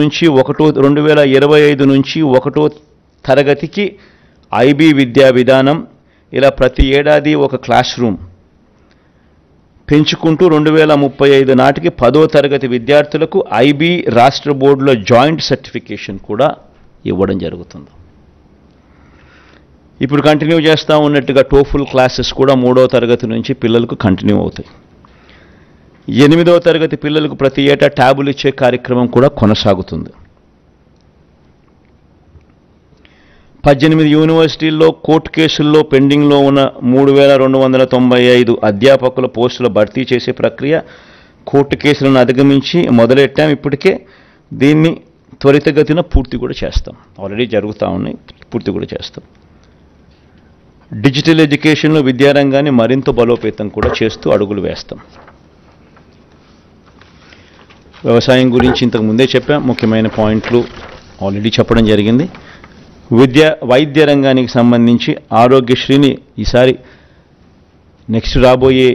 S1: నుంచి 1వ తరగతికి ఐబీ విద్యా విధానం, ఇలా ప్రతి ఏడాది ఒక క్లాస్ రూమ్ పెంచుకుంటూ 2035 నాటికి 10వ తరగతి విద్యార్థులకు ఐబీ రాష్ట్ర బోర్డులో జాయింట్ సర్టిఫికేషన్ కూడా ఇవ్వడం జరుగుతుంది. ఇప్పుడు కంటిన్యూ చేస్తూ ఉన్నట్టుగా టోఫుల్ క్లాసెస్ కూడా 3వ తరగతి నుంచి పిల్లలకు కంటిన్యూ అవుతాయి. 8వ తరగతి పిల్లలకు ప్రతి ఏటా ట్యాబులు ఇచ్చే కార్యక్రమం కూడా కొనసాగుతుంది. 18 యూనివర్సిటీల్లో కోర్టు కేసుల్లో పెండింగ్లో ఉన్న 3,295 అధ్యాపకుల పోస్టుల భర్తీ చేసే ప్రక్రియ కోర్టు కేసులను అధిగమించి మొదలెట్టాం. ఇప్పటికే దీన్ని త్వరితగతిన పూర్తి కూడా చేస్తాం. ఆల్రెడీ జరుగుతూ ఉన్నాయి, పూర్తి కూడా చేస్తాం. డిజిటల్ ఎడ్యుకేషన్లో విద్యారంగాన్ని మరింత బలోపేతం కూడా చేస్తూ అడుగులు వేస్తాం. వ్యవసాయం గురించి ఇంతకు ముందే చెప్పాం. ముఖ్యమైన పాయింట్లు ఆల్రెడీ చెప్పడం జరిగింది. వైద్య రంగానికి సంబంధించి ఆరోగ్యశ్రీని ఈసారి నెక్స్ట్ రాబోయే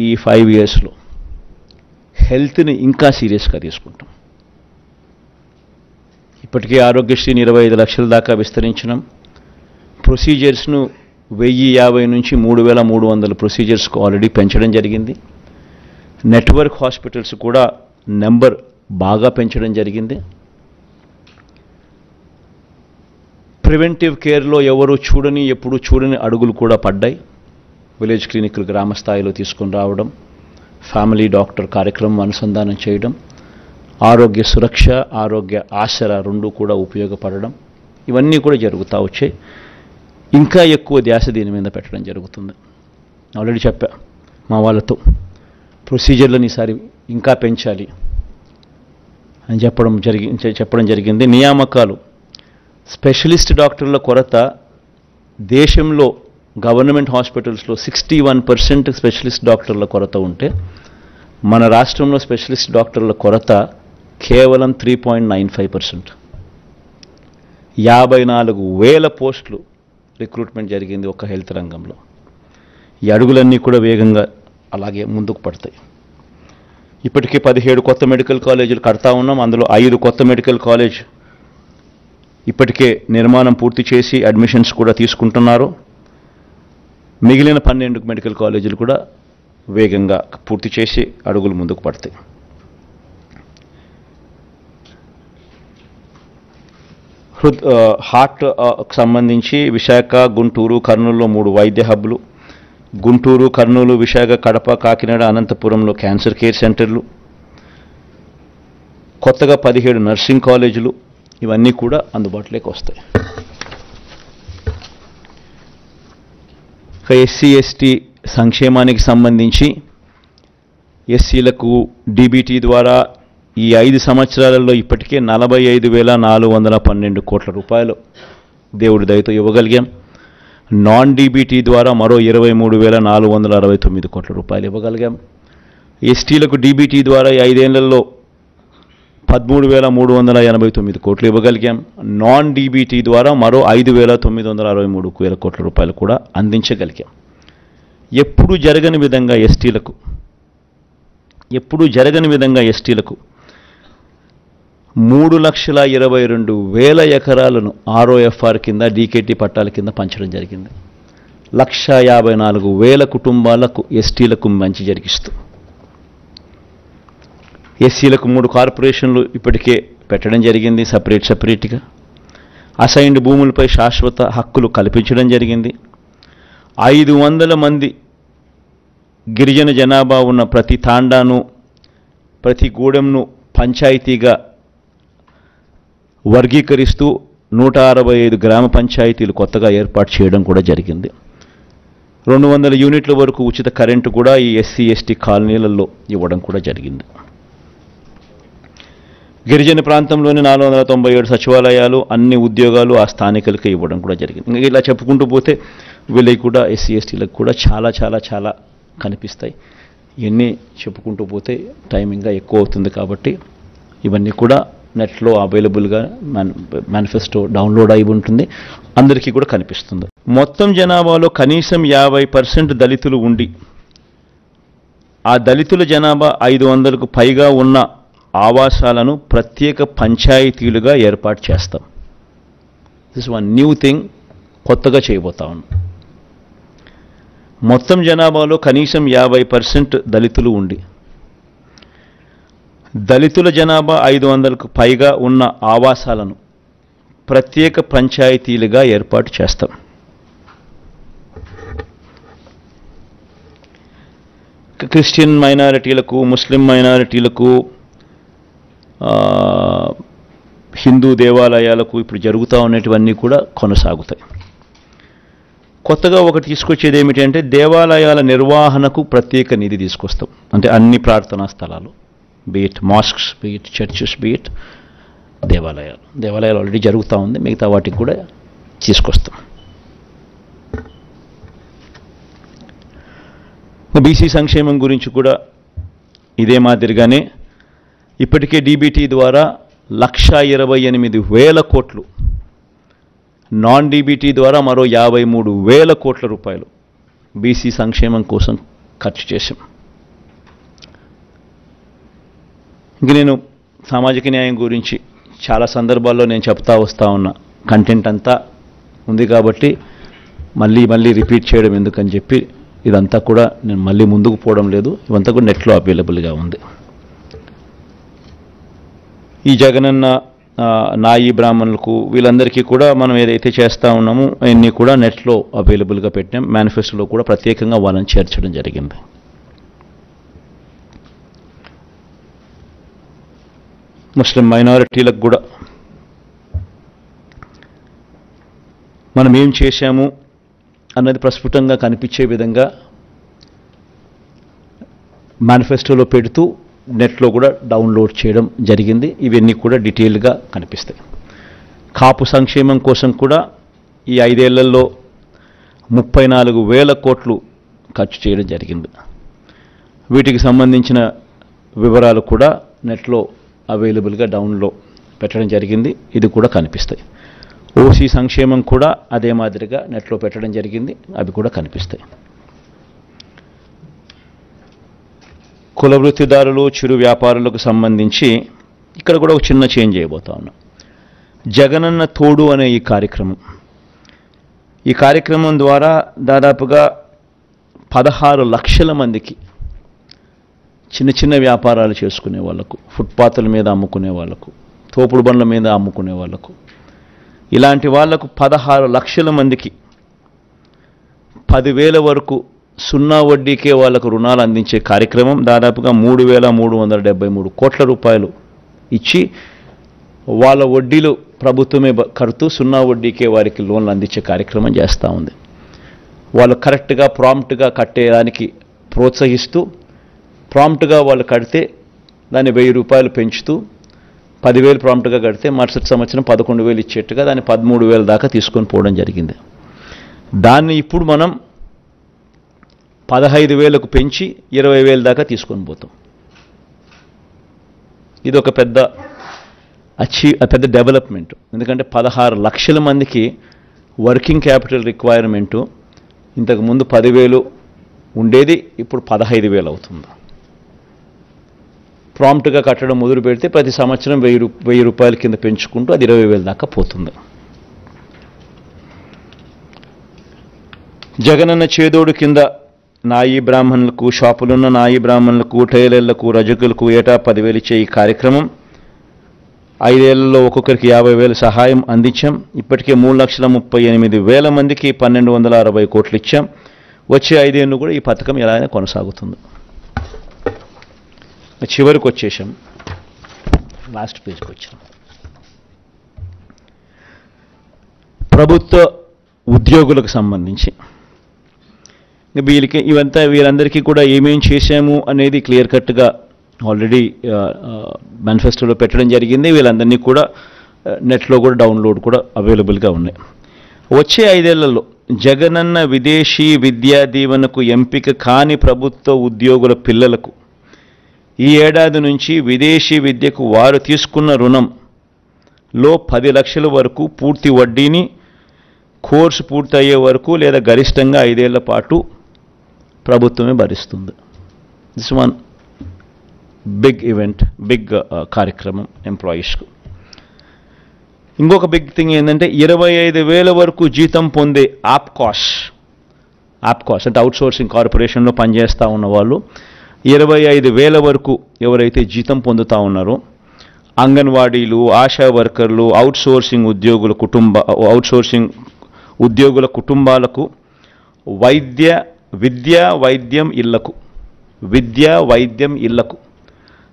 S1: ఈ 5 ఇయర్స్లో హెల్త్ని ఇంకా సీరియస్గా తీసుకుంటాం. ఇప్పటికే ఆరోగ్యశ్రీని 25 లక్షల దాకా విస్తరించినాం. ప్రొసీజర్స్ను 1,050 నుంచి 3,300 ప్రొసీజర్స్కు ఆల్రెడీ పెంచడం జరిగింది. నెట్వర్క్ హాస్పిటల్స్ కూడా నెంబర్ బాగా పెంచడం జరిగింది. ప్రివెంటివ్ కేర్లో ఎప్పుడు చూడని అడుగులు కూడా పడ్డాయి. విలేజ్ క్లినిక్లు గ్రామ స్థాయిలో తీసుకొని రావడం, ఫ్యామిలీ డాక్టర్ కార్యక్రమం అనుసంధానం చేయడం, ఆరోగ్య సురక్ష, ఆరోగ్య ఆసరా 2 కూడా ఉపయోగపడడం, ఇవన్నీ కూడా జరుగుతూ వచ్చాయి. ఇంకా ఎక్కువ ధ్యాస దీని మీద పెట్టడం జరుగుతుంది. ఆల్రెడీ చెప్పా మా వాళ్ళతో, ప్రొసీజర్లను ఈసారి ఇంకా పెంచాలి అని చెప్పడం జరిగింది. నియామకాలు, స్పెషలిస్ట్ డాక్టర్ల కొరత దేశంలో గవర్నమెంట్ హాస్పిటల్స్లో 61% స్పెషలిస్ట్ డాక్టర్ల కొరత ఉంటే మన రాష్ట్రంలో స్పెషలిస్ట్ డాక్టర్ల కొరత కేవలం 3.95%. 54,000 పోస్టులు రిక్రూట్మెంట్ జరిగింది ఒక హెల్త్ రంగంలో. ఈ అడుగులన్నీ కూడా వేగంగా అలాగే ముందుకు పడతాయి. ఇప్పటికే 17 కొత్త మెడికల్ కాలేజీలు కడతా ఉన్నాం. అందులో 5 కొత్త మెడికల్ కాలేజ్ ఇప్పటికే నిర్మాణం పూర్తి చేసి అడ్మిషన్స్ కూడా తీసుకుంటున్నారు. మిగిలిన 12 మెడికల్ కాలేజీలు కూడా వేగంగా పూర్తి చేసి అడుగులు ముందుకు పడతాయి. హార్ట్ సంబంధించి విశాఖ, గుంటూరు, కర్నూలులో 3 వైద్య హబ్లు, గుంటూరు, కర్నూలు, విశాఖ, కడప, కాకినాడ, అనంతపురంలో క్యాన్సర్ కేర్ సెంటర్లు, కొత్తగా 17 నర్సింగ్ కాలేజీలు, ఇవన్నీ కూడా అందుబాటులోకి వస్తాయి. ఎస్సీ ఎస్టీ సంక్షేమానికి సంబంధించి ఎస్సీలకు డీబీటీ ద్వారా ఈ 5 సంవత్సరాలలో ఇప్పటికే 45,412 కోట్ల రూపాయలు దేవుడి దయతో ఇవ్వగలిగాం. నాన్ డీబీటీ ద్వారా మరో 23,469 కోట్ల రూపాయలు ఇవ్వగలిగాం. ఎస్టీలకు డీబీటీ ద్వారా ఈ 5 ఏళ్లలో 13,389 కోట్లు ఇవ్వగలిగాం. నాన్ డీబీటీ ద్వారా మరో 5,963 కోట్ల రూపాయలు కూడా అందించగలిగాం. ఎప్పుడూ జరగని విధంగా ఎస్టీలకు 3,22,000 ఎకరాలను ROFR కింద డీకేటీ పట్టాల కింద పంచడం జరిగింది. 1,54,000 కుటుంబాలకు ఎస్టీలకు మంచి జరిగిస్తూ, ఎస్సీలకు 3 కార్పొరేషన్లు ఇప్పటికే పెట్టడం జరిగింది. సపరేట్గా అసైన్డ్ భూములపై శాశ్వత హక్కులు కల్పించడం జరిగింది. 500 మంది గిరిజన జనాభా ఉన్న ప్రతి తాండాను, ప్రతి గూడెంను పంచాయతీగా వర్గీకరిస్తూ 165 గ్రామ పంచాయతీలు కొత్తగా ఏర్పాటు చేయడం కూడా జరిగింది. 200 యూనిట్ల వరకు ఉచిత కరెంటు కూడా ఈ ఎస్సీ ఎస్టీ కాలనీలలో ఇవ్వడం కూడా జరిగింది. గిరిజన ప్రాంతంలోని 497 సచివాలయాలు, అన్ని ఉద్యోగాలు ఆ స్థానికులకే ఇవ్వడం కూడా జరిగింది. ఇంకా ఇలా చెప్పుకుంటూ పోతే వీళ్ళకి కూడా ఎస్సీ ఎస్టీలకు కూడా చాలా చాలా చాలా కనిపిస్తాయి. ఇవన్నీ చెప్పుకుంటూ పోతే టైం ఇంకా ఎక్కువ అవుతుంది. కాబట్టి ఇవన్నీ కూడా నెట్లో అవైలబుల్గా మేనిఫెస్టో డౌన్లోడ్ అయి ఉంటుంది, అందరికీ కూడా కనిపిస్తుంది. మొత్తం జనాభాలో కనీసం 50% దళితులు ఉండి ఆ దళితుల జనాభా 500కు పైగా ఉన్న ఆవాసాలను ప్రత్యేక పంచాయతీలుగా ఏర్పాటు చేస్తాం. దిస్ వన్ న్యూ థింగ్, కొత్తగా చేయబోతా ఉన్నాం. మొత్తం జనాభాలో కనీసం 50% దళితులు ఉండి దళితుల జనాభా 500కు పైగా ఉన్న ఆవాసాలను ప్రత్యేక పంచాయతీలుగా ఏర్పాటు చేస్తాం. క్రిస్టియన్ మైనారిటీలకు, ముస్లిం మైనారిటీలకు, హిందూ దేవాలయాలకు ఇప్పుడు జరుగుతూ ఉన్నటువన్నీ కూడా కొనసాగుతాయి. కొత్తగా ఒకటి తీసుకొచ్చేది ఏమిటంటే దేవాలయాల నిర్వహణకు ప్రత్యేక నిధి తీసుకొస్తాం. అంటే అన్ని ప్రార్థనా స్థలాలు, beat masks, beat churches, beat దేవాలయాలు ఆల్రెడీ జరుగుతూ ఉంది, మిగతా వాటికి కూడా తీసుకొస్తాం. బీసీ సంక్షేమం గురించి కూడా ఇదే మాదిరిగానే ఇప్పటికే డీబీటీ ద్వారా 1,28,000 కోట్లు, నాన్ డీబీటీ ద్వారా మరో 53,000 కోట్ల రూపాయలు బీసీ సంక్షేమం కోసం ఖర్చు చేశాం. ఇంక నేను సామాజిక న్యాయం గురించి చాలా సందర్భాల్లో నేను చెప్తా వస్తూ ఉన్న కంటెంట్ అంతా ఉంది కాబట్టి మళ్ళీ రిపీట్ చేయడం ఎందుకని చెప్పి ఇదంతా కూడా నేను మళ్ళీ ముందుకు పోవడం లేదు. ఇవంతా కూడా నెట్లో అవైలబుల్గా ఉంది. ఈ జగనన్న, నాయి బ్రాహ్మణులకు, వీళ్ళందరికీ కూడా మనం ఏదైతే చేస్తూ ఉన్నామో అవన్నీ కూడా నెట్లో అవైలబుల్గా పెట్టాం. మేనిఫెస్టోలో కూడా ప్రత్యేకంగా వాళ్ళని చేర్చడం జరిగింది. ముస్లిం మైనారిటీలకు కూడా మనం ఏం చేశాము అన్నది ప్రస్ఫుటంగా కనిపించే విధంగా మేనిఫెస్టోలో పెడుతూ నెట్లో కూడా డౌన్లోడ్ చేయడం జరిగింది. ఇవన్నీ కూడా డీటెయిల్గా కనిపిస్తాయి. కాపు సంక్షేమం కోసం కూడా ఈ 5 ఏళ్లలో 34,000 కోట్లు ఖర్చు చేయడం జరిగింది. వీటికి సంబంధించిన వివరాలు కూడా నెట్లో అవైలబుల్గా డౌన్లో పెట్టడం జరిగింది. ఇది కూడా కనిపిస్తాయి. ఓసీ సంక్షేమం కూడా అదే మాదిరిగా నెట్లో పెట్టడం జరిగింది. అవి కూడా కనిపిస్తాయి. కుల వృత్తిదారులు, చిరు వ్యాపారులకు సంబంధించి ఇక్కడ కూడా ఒక చిన్న చేంజ్ చేయబోతా ఉన్నాం. జగనన్న తోడు అనే ఈ కార్యక్రమం ద్వారా దాదాపుగా 16 లక్షల మందికి, చిన్న వ్యాపారాలు చేసుకునే వాళ్ళకు, ఫుట్పాత్ల మీద అమ్ముకునే వాళ్ళకు, తోపుడు బండ్ల మీద అమ్ముకునే వాళ్ళకు, ఇలాంటి వాళ్లకు 16 లక్షల మందికి 10,000 వరకు 0 వడ్డీకే వాళ్లకు రుణాలు అందించే కార్యక్రమం దాదాపుగా 3,373 కోట్ల రూపాయలు ఇచ్చి వాళ్ళ వడ్డీలు ప్రభుత్వమే కడుతూ 0 వడ్డీకే వారికి లోన్లు అందించే కార్యక్రమం చేస్తూ ఉంది. వాళ్ళు కరెక్ట్గా ప్రాంప్ట్గా కట్టేదానికి ప్రోత్సహిస్తూ, ప్రాంప్ట్గా వాళ్ళు కడితే దాన్ని 1,000 రూపాయలు పెంచుతూ 10,000 ప్రాంప్ట్గా కడితే మరుసటి సంవత్సరం 11,000 ఇచ్చేట్టుగా దాన్ని 13,000 దాకా తీసుకొని పోవడం జరిగింది. దాన్ని ఇప్పుడు మనం 15,000కు పెంచి 20,000 దాకా తీసుకొని పోతాం. ఇది ఒక పెద్ద పెద్ద డెవలప్మెంట్. ఎందుకంటే 16 లక్షల మందికి వర్కింగ్ క్యాపిటల్ రిక్వైర్మెంటు ఇంతకుముందు 10,000 ఉండేది, ఇప్పుడు 15,000 అవుతుంది. ప్రాంప్ట్గా కట్టడం మొదలు పెడితే ప్రతి సంవత్సరం 1,000 రూపాయల కింద పెంచుకుంటూ అది 20,000 దాకా పోతుంది. జగనన్న చేదోడు కింద నాయి బ్రాహ్మణులకు, షాపులున్న నాయి బ్రాహ్మణులకు, టైలర్లకు, రజకులకు ఏటా 10,000 ఇచ్చే ఈ కార్యక్రమం 5 ఏళ్లలో ఒక్కొక్కరికి 50,000 సహాయం అందించాం. ఇప్పటికే 3,38,000 మందికి 1,260 కోట్లు ఇచ్చాం. వచ్చే 5 ఏళ్ళు కూడా ఈ పథకం ఎలాగైనా కొనసాగుతుంది. చివరికి వచ్చేసాం, లాస్ట్ పేజ్కి వచ్చాం. ప్రభుత్వ ఉద్యోగులకు సంబంధించి వీరందరికీ కూడా ఏమేం చేశాము అనేది క్లియర్ కట్గా ఆల్రెడీ మేనిఫెస్టోలో పెట్టడం జరిగింది. వీళ్ళందరినీ కూడా నెట్లో కూడా డౌన్లోడ్ కూడా అవైలబుల్గా ఉన్నాయి. వచ్చే 5 ఏళ్లలో జగనన్న విదేశీ విద్యా దీవెనకు ఎంపిక కాని ప్రభుత్వ ఉద్యోగుల పిల్లలకు ఈ ఏడాది నుంచి విదేశీ విద్యకు వారు తీసుకున్న రుణంలో 10 లక్షల వరకు పూర్తి వడ్డీని కోర్సు పూర్తయ్యే వరకు లేదా గరిష్టంగా 5 ఏళ్ల పాటు ప్రభుత్వమే భరిస్తుంది. This one big event, big కార్యక్రమం ఎంప్లాయీస్కు. ఇంకొక బిగ్ థింగ్ ఏంటంటే 25,000 వరకు జీతం పొందే ఆప్కాస్ అంటే అవుట్సోర్సింగ్ కార్పొరేషన్లో పనిచేస్తూ ఉన్న వాళ్ళు 25,000 వరకు ఎవరైతే జీతం పొందుతూ ఉన్నారో అంగన్వాడీలు, ఆశా వర్కర్లు, అవుట్సోర్సింగ్ ఉద్యోగుల కుటుంబాలకు విద్యా వైద్యం ఇళ్లకు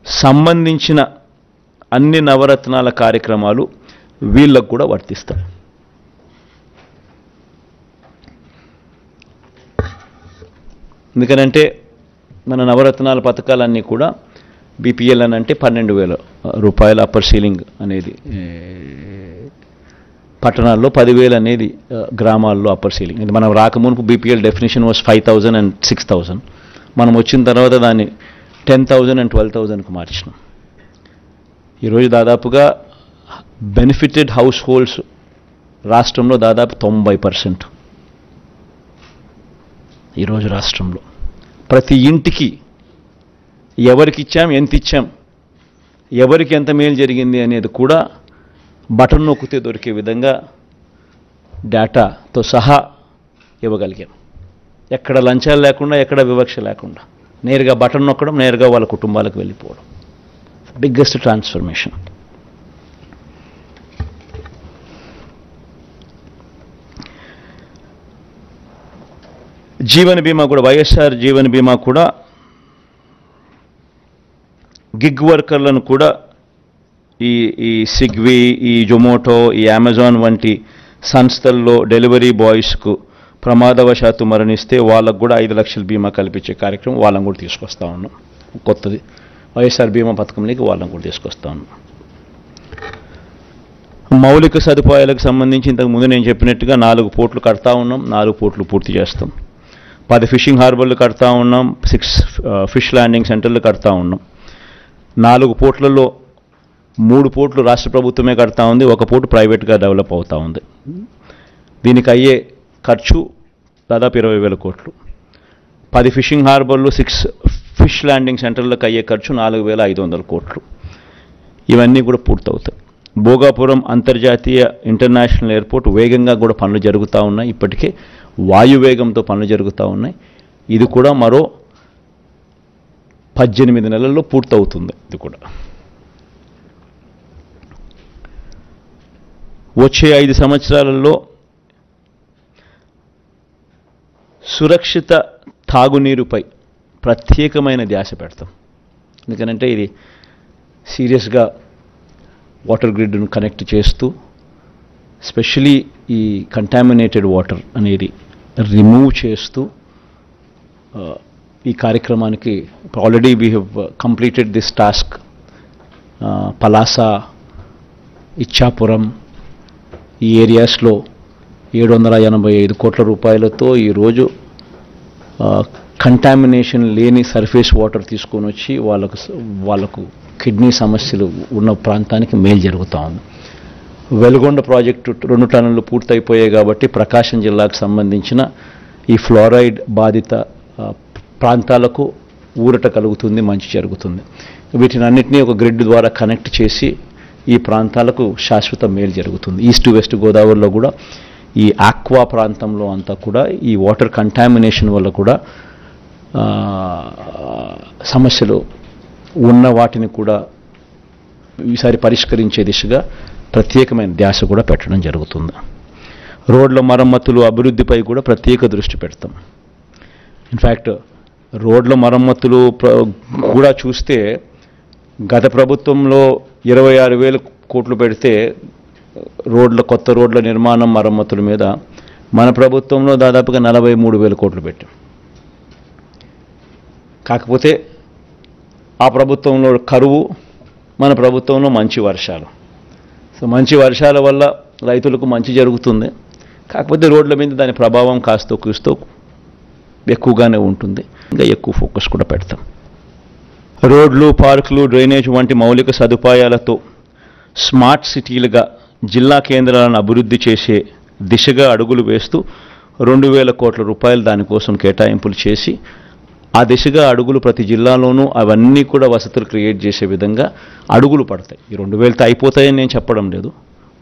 S1: సంబంధించిన అన్ని నవరత్నాల కార్యక్రమాలు వీళ్ళకు కూడా వర్తిస్తాయి. ఎందుకనంటే మన నవరత్నాల పథకాలన్నీ కూడా బీపీఎల్ అని అంటే 12,000 రూపాయల అప్పర్ సీలింగ్ అనేది పట్టణాల్లో, 10,000 అనేది గ్రామాల్లో అప్పర్ సీలింగ్. అంటే మనం రాకమునుపు బీపీఎల్ డెఫినేషన్ వాజ్ 5,000 and 6,000. మనం వచ్చిన తర్వాత దాన్ని 10,000 and 12,000కు మార్చినాం. ఈరోజు దాదాపుగా బెనిఫిటెడ్ హౌస్ హోల్డ్స్ రాష్ట్రంలో దాదాపు 90%. ఈరోజు రాష్ట్రంలో ప్రతి ఇంటికి ఎవరికి ఇచ్చాం, ఎంత ఇచ్చాం, ఎవరికి ఎంత మేలు జరిగింది అనేది కూడా బటన్ నొక్కితే దొరికే విధంగా డేటాతో సహా ఇవ్వగలిగాం. ఎక్కడ లంచాలు లేకుండా, ఎక్కడ వివక్ష లేకుండా నేరుగా బటన్ నొక్కడం, నేరుగా వాళ్ళ కుటుంబాలకు వెళ్ళిపోవడం. Biggest transformation. జీవన బీమా కూడా, వైఎస్ఆర్ జీవన బీమా కూడా గిగ్ వర్కర్లను కూడా ఈ స్విగ్గీ, ఈ జొమాటో, ఈ అమెజాన్ వంటి సంస్థల్లో డెలివరీ బాయ్స్కు ప్రమాదవశాత్తు మరణిస్తే వాళ్ళకు కూడా 5 లక్షల బీమా కల్పించే కార్యక్రమం వాళ్ళని కూడా తీసుకొస్తా ఉన్నాం. కొత్తది వైఎస్ఆర్ బీమా పథకంలోకి వాళ్ళని కూడా తీసుకొస్తా ఉన్నాం. మౌలిక సదుపాయాలకు సంబంధించి ఇంతకుముందు నేను చెప్పినట్టుగా 4 పోర్ట్లు కడతా ఉన్నాం, 4 పోర్ట్లు పూర్తి చేస్తాం. 10 ఫిషింగ్ హార్బర్లు కడతా ఉన్నాం, 6 ఫిష్ ల్యాండింగ్ సెంటర్లు కడతా ఉన్నాం. 4 పోర్ట్లలో 3 పోర్ట్లు రాష్ట్ర ప్రభుత్వమే కడతా ఉంది, 1 పోర్టు ప్రైవేట్గా డెవలప్ అవుతూ ఉంది. దీనికి అయ్యే ఖర్చు దాదాపు 20,000 కోట్లు. 10 ఫిషింగ్ హార్బర్లు, 6 ఫిష్ ల్యాండింగ్ సెంటర్లకు అయ్యే ఖర్చు 4,500 కోట్లు. ఇవన్నీ కూడా పూర్తవుతాయి. భోగాపురం అంతర్జాతీయ ఇంటర్నేషనల్ ఎయిర్పోర్ట్ వేగంగా కూడా పనులు జరుగుతూ ఉన్నాయి. ఇప్పటికే వాయువేగంతో పనులు జరుగుతూ ఉన్నాయి. ఇది కూడా మరో 18 నెలల్లో పూర్తవుతుంది. ఇది కూడా వచ్చే 5 సంవత్సరాలలో సురక్షిత తాగునీరుపై ప్రత్యేకమైన ధ్యాస పెడతాం. ఎందుకనంటే ఇది సీరియస్గా వాటర్ గ్రిడ్ను కనెక్ట్ చేస్తూ స్పెషలీ ఈ కంటామినేటెడ్ వాటర్ అనేది రిమూవ్ చేస్తూ ఈ కార్యక్రమానికి already we have completed this task. Palasa, Ichchapuram ఈ ఏరియాస్లో 785 కోట్ల రూపాయలతో ఈరోజు కంటామినేషన్ లేని సర్ఫేస్ వాటర్ తీసుకొని వచ్చి వాళ్ళకు కిడ్నీ సమస్యలు ఉన్న ప్రాంతానికి మేలు జరుగుతూ ఉంది. వెలుగొండ ప్రాజెక్టు 2 టన్నులు పూర్తయిపోయాయి కాబట్టి ప్రకాశం జిల్లాకు సంబంధించిన ఈ ఫ్లోరైడ్ బాధిత ప్రాంతాలకు ఊరట కలుగుతుంది, మంచి జరుగుతుంది. వీటిని అన్నింటినీ ఒక గ్రిడ్ ద్వారా కనెక్ట్ చేసి ఈ ప్రాంతాలకు శాశ్వత మేలు జరుగుతుంది. ఈస్ట్ వెస్ట్ గోదావరిలో కూడా ఈ ఆక్వా ప్రాంతంలో అంతా కూడా ఈ వాటర్ కంటామినేషన్ వల్ల కూడా సమస్యలు ఉన్న వాటిని కూడా ఈసారి పరిష్కరించే దిశగా ప్రత్యేకమైన ధ్యాస కూడా పెట్టడం జరుగుతుంది. రోడ్ల మరమ్మతులు అభివృద్ధిపై కూడా ప్రత్యేక దృష్టి పెడతాం. ఇన్ఫ్యాక్ట్ రోడ్ల మరమ్మతులు కూడా చూస్తే గత ప్రభుత్వంలో 26,000 కోట్లు పెడితే కొత్త రోడ్ల నిర్మాణం మరమ్మతుల మీద మన ప్రభుత్వంలో దాదాపుగా 43,000 కోట్లు పెట్టాం. కాకపోతే ఆ ప్రభుత్వంలో కరువు, మన ప్రభుత్వంలో మంచి వర్షాలు. సో మంచి వర్షాల వల్ల రైతులకు మంచి జరుగుతుంది. కాకపోతే రోడ్ల మీద దాని ప్రభావం కాస్త కూస్తూ ఎక్కువగానే ఉంటుంది. ఇంకా ఎక్కువ ఫోకస్ కూడా పెడతాం. రోడ్లు, పార్కులు, డ్రైనేజ్ వంటి మౌలిక సదుపాయాలతో స్మార్ట్ సిటీలుగా జిల్లా కేంద్రాలను అభివృద్ధి చేసే దిశగా అడుగులు వేస్తూ 2,000 కోట్ల రూపాయలు దానికోసం కేటాయింపులు చేసి ఆ దిశగా అడుగులు ప్రతి జిల్లాలోనూ అవన్నీ కూడా వసతులు క్రియేట్ చేసే విధంగా అడుగులు పడతాయి. ఈ 2,000తో అయిపోతాయని నేను చెప్పడం లేదు,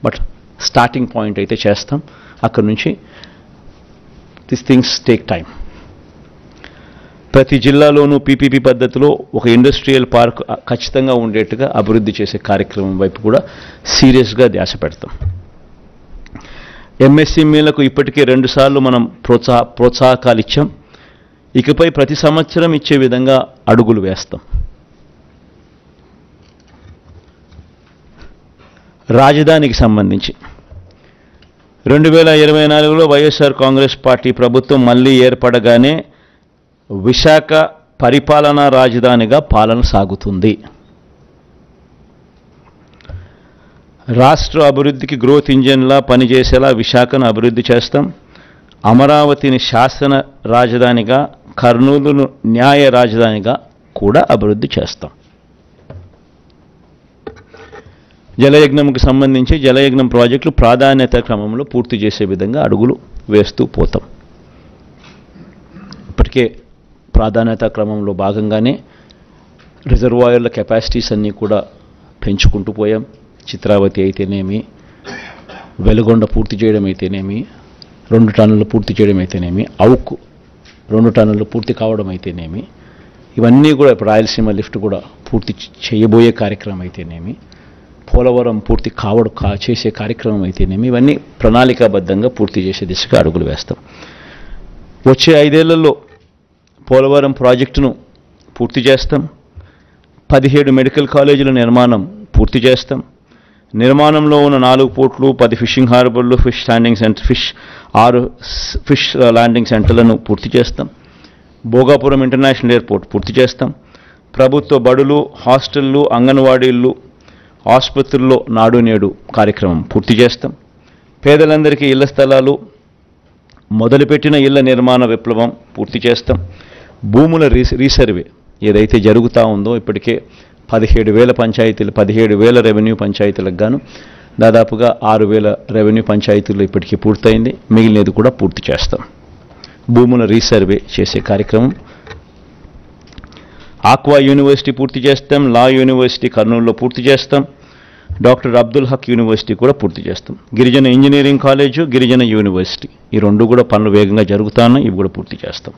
S1: బట్ స్టార్టింగ్ పాయింట్ అయితే చేస్తాం. అక్కడి నుంచి దిస్ థింగ్స్ టేక్ టైం. ప్రతి జిల్లాలోనూ పీపీపీ పద్ధతిలో ఒక ఇండస్ట్రియల్ పార్క్ ఖచ్చితంగా ఉండేట్టుగా అభివృద్ధి చేసే కార్యక్రమం వైపు కూడా సీరియస్గా ధ్యాస పెడతాం. ఎంఎస్ఎంఈలకు ఇప్పటికే 2 సార్లు మనం ప్రోత్సాహకాలు ఇచ్చాం. ఇకపై ప్రతి సంవత్సరం ఇచ్చే విధంగా అడుగులు వేస్తాం. రాజధానికి సంబంధించి 2024లో వైఎస్ఆర్ కాంగ్రెస్ పార్టీ ప్రభుత్వం మళ్ళీ ఏర్పడగానే విశాఖ పరిపాలనా రాజధానిగా పాలన సాగుతుంది. రాష్ట్ర అభివృద్ధికి గ్రోత్ ఇంజిన్లా పనిచేసేలా విశాఖను అభివృద్ధి చేస్తాం. అమరావతిని శాసన రాజధానిగా, కర్నూలును న్యాయ రాజధానిగా కూడా అభివృద్ధి చేస్తాం. జలయజ్ఞంకు సంబంధించి జలయజ్ఞం ప్రాజెక్టులు ప్రాధాన్యత క్రమంలో పూర్తి చేసే విధంగా అడుగులు వేస్తూ పోతాం. ఇప్పటికే ప్రాధాన్యత క్రమంలో భాగంగానే రిజర్వాయర్ల కెపాసిటీస్ అన్నీ కూడా పెంచుకుంటూ పోయాం. చిత్రావతి అయితేనేమి, వెలుగొండ పూర్తి చేయడం అయితేనేమి, 2 టన్నులు పూర్తి చేయడం అయితేనేమి, అవుకు 2 టన్నులు పూర్తి కావడం అయితేనేమి, ఇవన్నీ కూడా ఇప్పుడు రాయలసీమ లిఫ్ట్ కూడా పూర్తి చేయబోయే కార్యక్రమం అయితేనేమి, పోలవరం పూర్తి చేసే కార్యక్రమం అయితేనేమి, ఇవన్నీ ప్రణాళికాబద్ధంగా పూర్తి చేసే దిశగా అడుగులు వేస్తాం. వచ్చే 5 ఏళ్లలో పోలవరం ప్రాజెక్టును పూర్తి చేస్తాం. 17 మెడికల్ కాలేజీల నిర్మాణం పూర్తి చేస్తాం. నిర్మాణంలో ఉన్న 4 పోర్ట్లు, 10 ఫిషింగ్ హార్బర్లు, 6 ఫిష్ ల్యాండింగ్ సెంటర్లను పూర్తి చేస్తాం. భోగాపురం ఇంటర్నేషనల్ ఎయిర్పోర్ట్ పూర్తి చేస్తాం. ప్రభుత్వ బడులు, హాస్టళ్లు, అంగన్వాడీలు, ఆసుపత్రుల్లో నాడు నేడు కార్యక్రమం పూర్తి చేస్తాం. పేదలందరికీ ఇళ్ల స్థలాలు, మొదలుపెట్టిన ఇళ్ల నిర్మాణ విప్లవం పూర్తి చేస్తాం. భూముల రీసర్వే ఏదైతే జరుగుతూ ఉందో ఇప్పటికే 17,000 రెవెన్యూ పంచాయతీలకు గాను దాదాపుగా 6,000 రెవెన్యూ పంచాయతీలు ఇప్పటికీ పూర్తయింది. మిగిలినది కూడా పూర్తి చేస్తాం. భూముల రీసర్వే చేసే కార్యక్రమం. ఆక్వా యూనివర్సిటీ పూర్తి చేస్తాం. లా యూనివర్సిటీ కర్నూలులో పూర్తి చేస్తాం. డాక్టర్ అబ్దుల్ హక్ యూనివర్సిటీ కూడా పూర్తి చేస్తాం. గిరిజన ఇంజనీరింగ్ కాలేజు, గిరిజన యూనివర్సిటీ, ఈ 2 కూడా పనులు వేగంగా జరుగుతాయి. ఇవి కూడా పూర్తి చేస్తాం.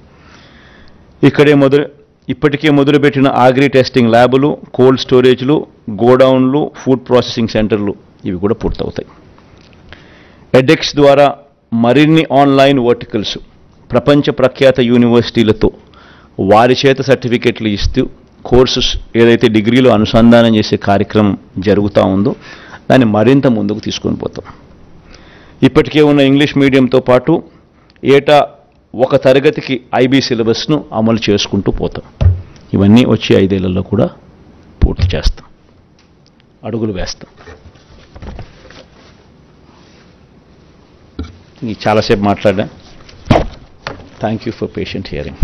S1: ఇప్పటికే మొదలుపెట్టిన అగ్రి టెస్టింగ్ ల్యాబులు, కోల్డ్ స్టోరేజ్లు, గోడౌన్లు, ఫుడ్ ప్రాసెసింగ్ సెంటర్లు ఇవి కూడా పూర్తవుతాయి. ఎడెక్స్ ద్వారా మరిన్ని ఆన్లైన్ వర్టికల్స్ ప్రపంచ ప్రఖ్యాత యూనివర్సిటీలతో వారి చేత సర్టిఫికెట్లు ఇస్తూ కోర్సెస్ ఏదైతే డిగ్రీలో అనుసంధానం చేసే కార్యక్రమం జరుగుతూ ఉందో దాన్ని మరింత ముందుకు తీసుకొని పోతాం. ఇప్పటికే ఉన్న ఇంగ్లీష్ మీడియంతో పాటు ఏటా 1 తరగతికి ఐబీ సిలబస్ను అమలు చేసుకుంటూ పోతాం. ఇవన్నీ వచ్చే 5 ఏళ్లలో కూడా పూర్తి చేస్తాం, అడుగులు వేస్తాం. చాలాసేపు మాట్లాడా. Thank you for patient hearing.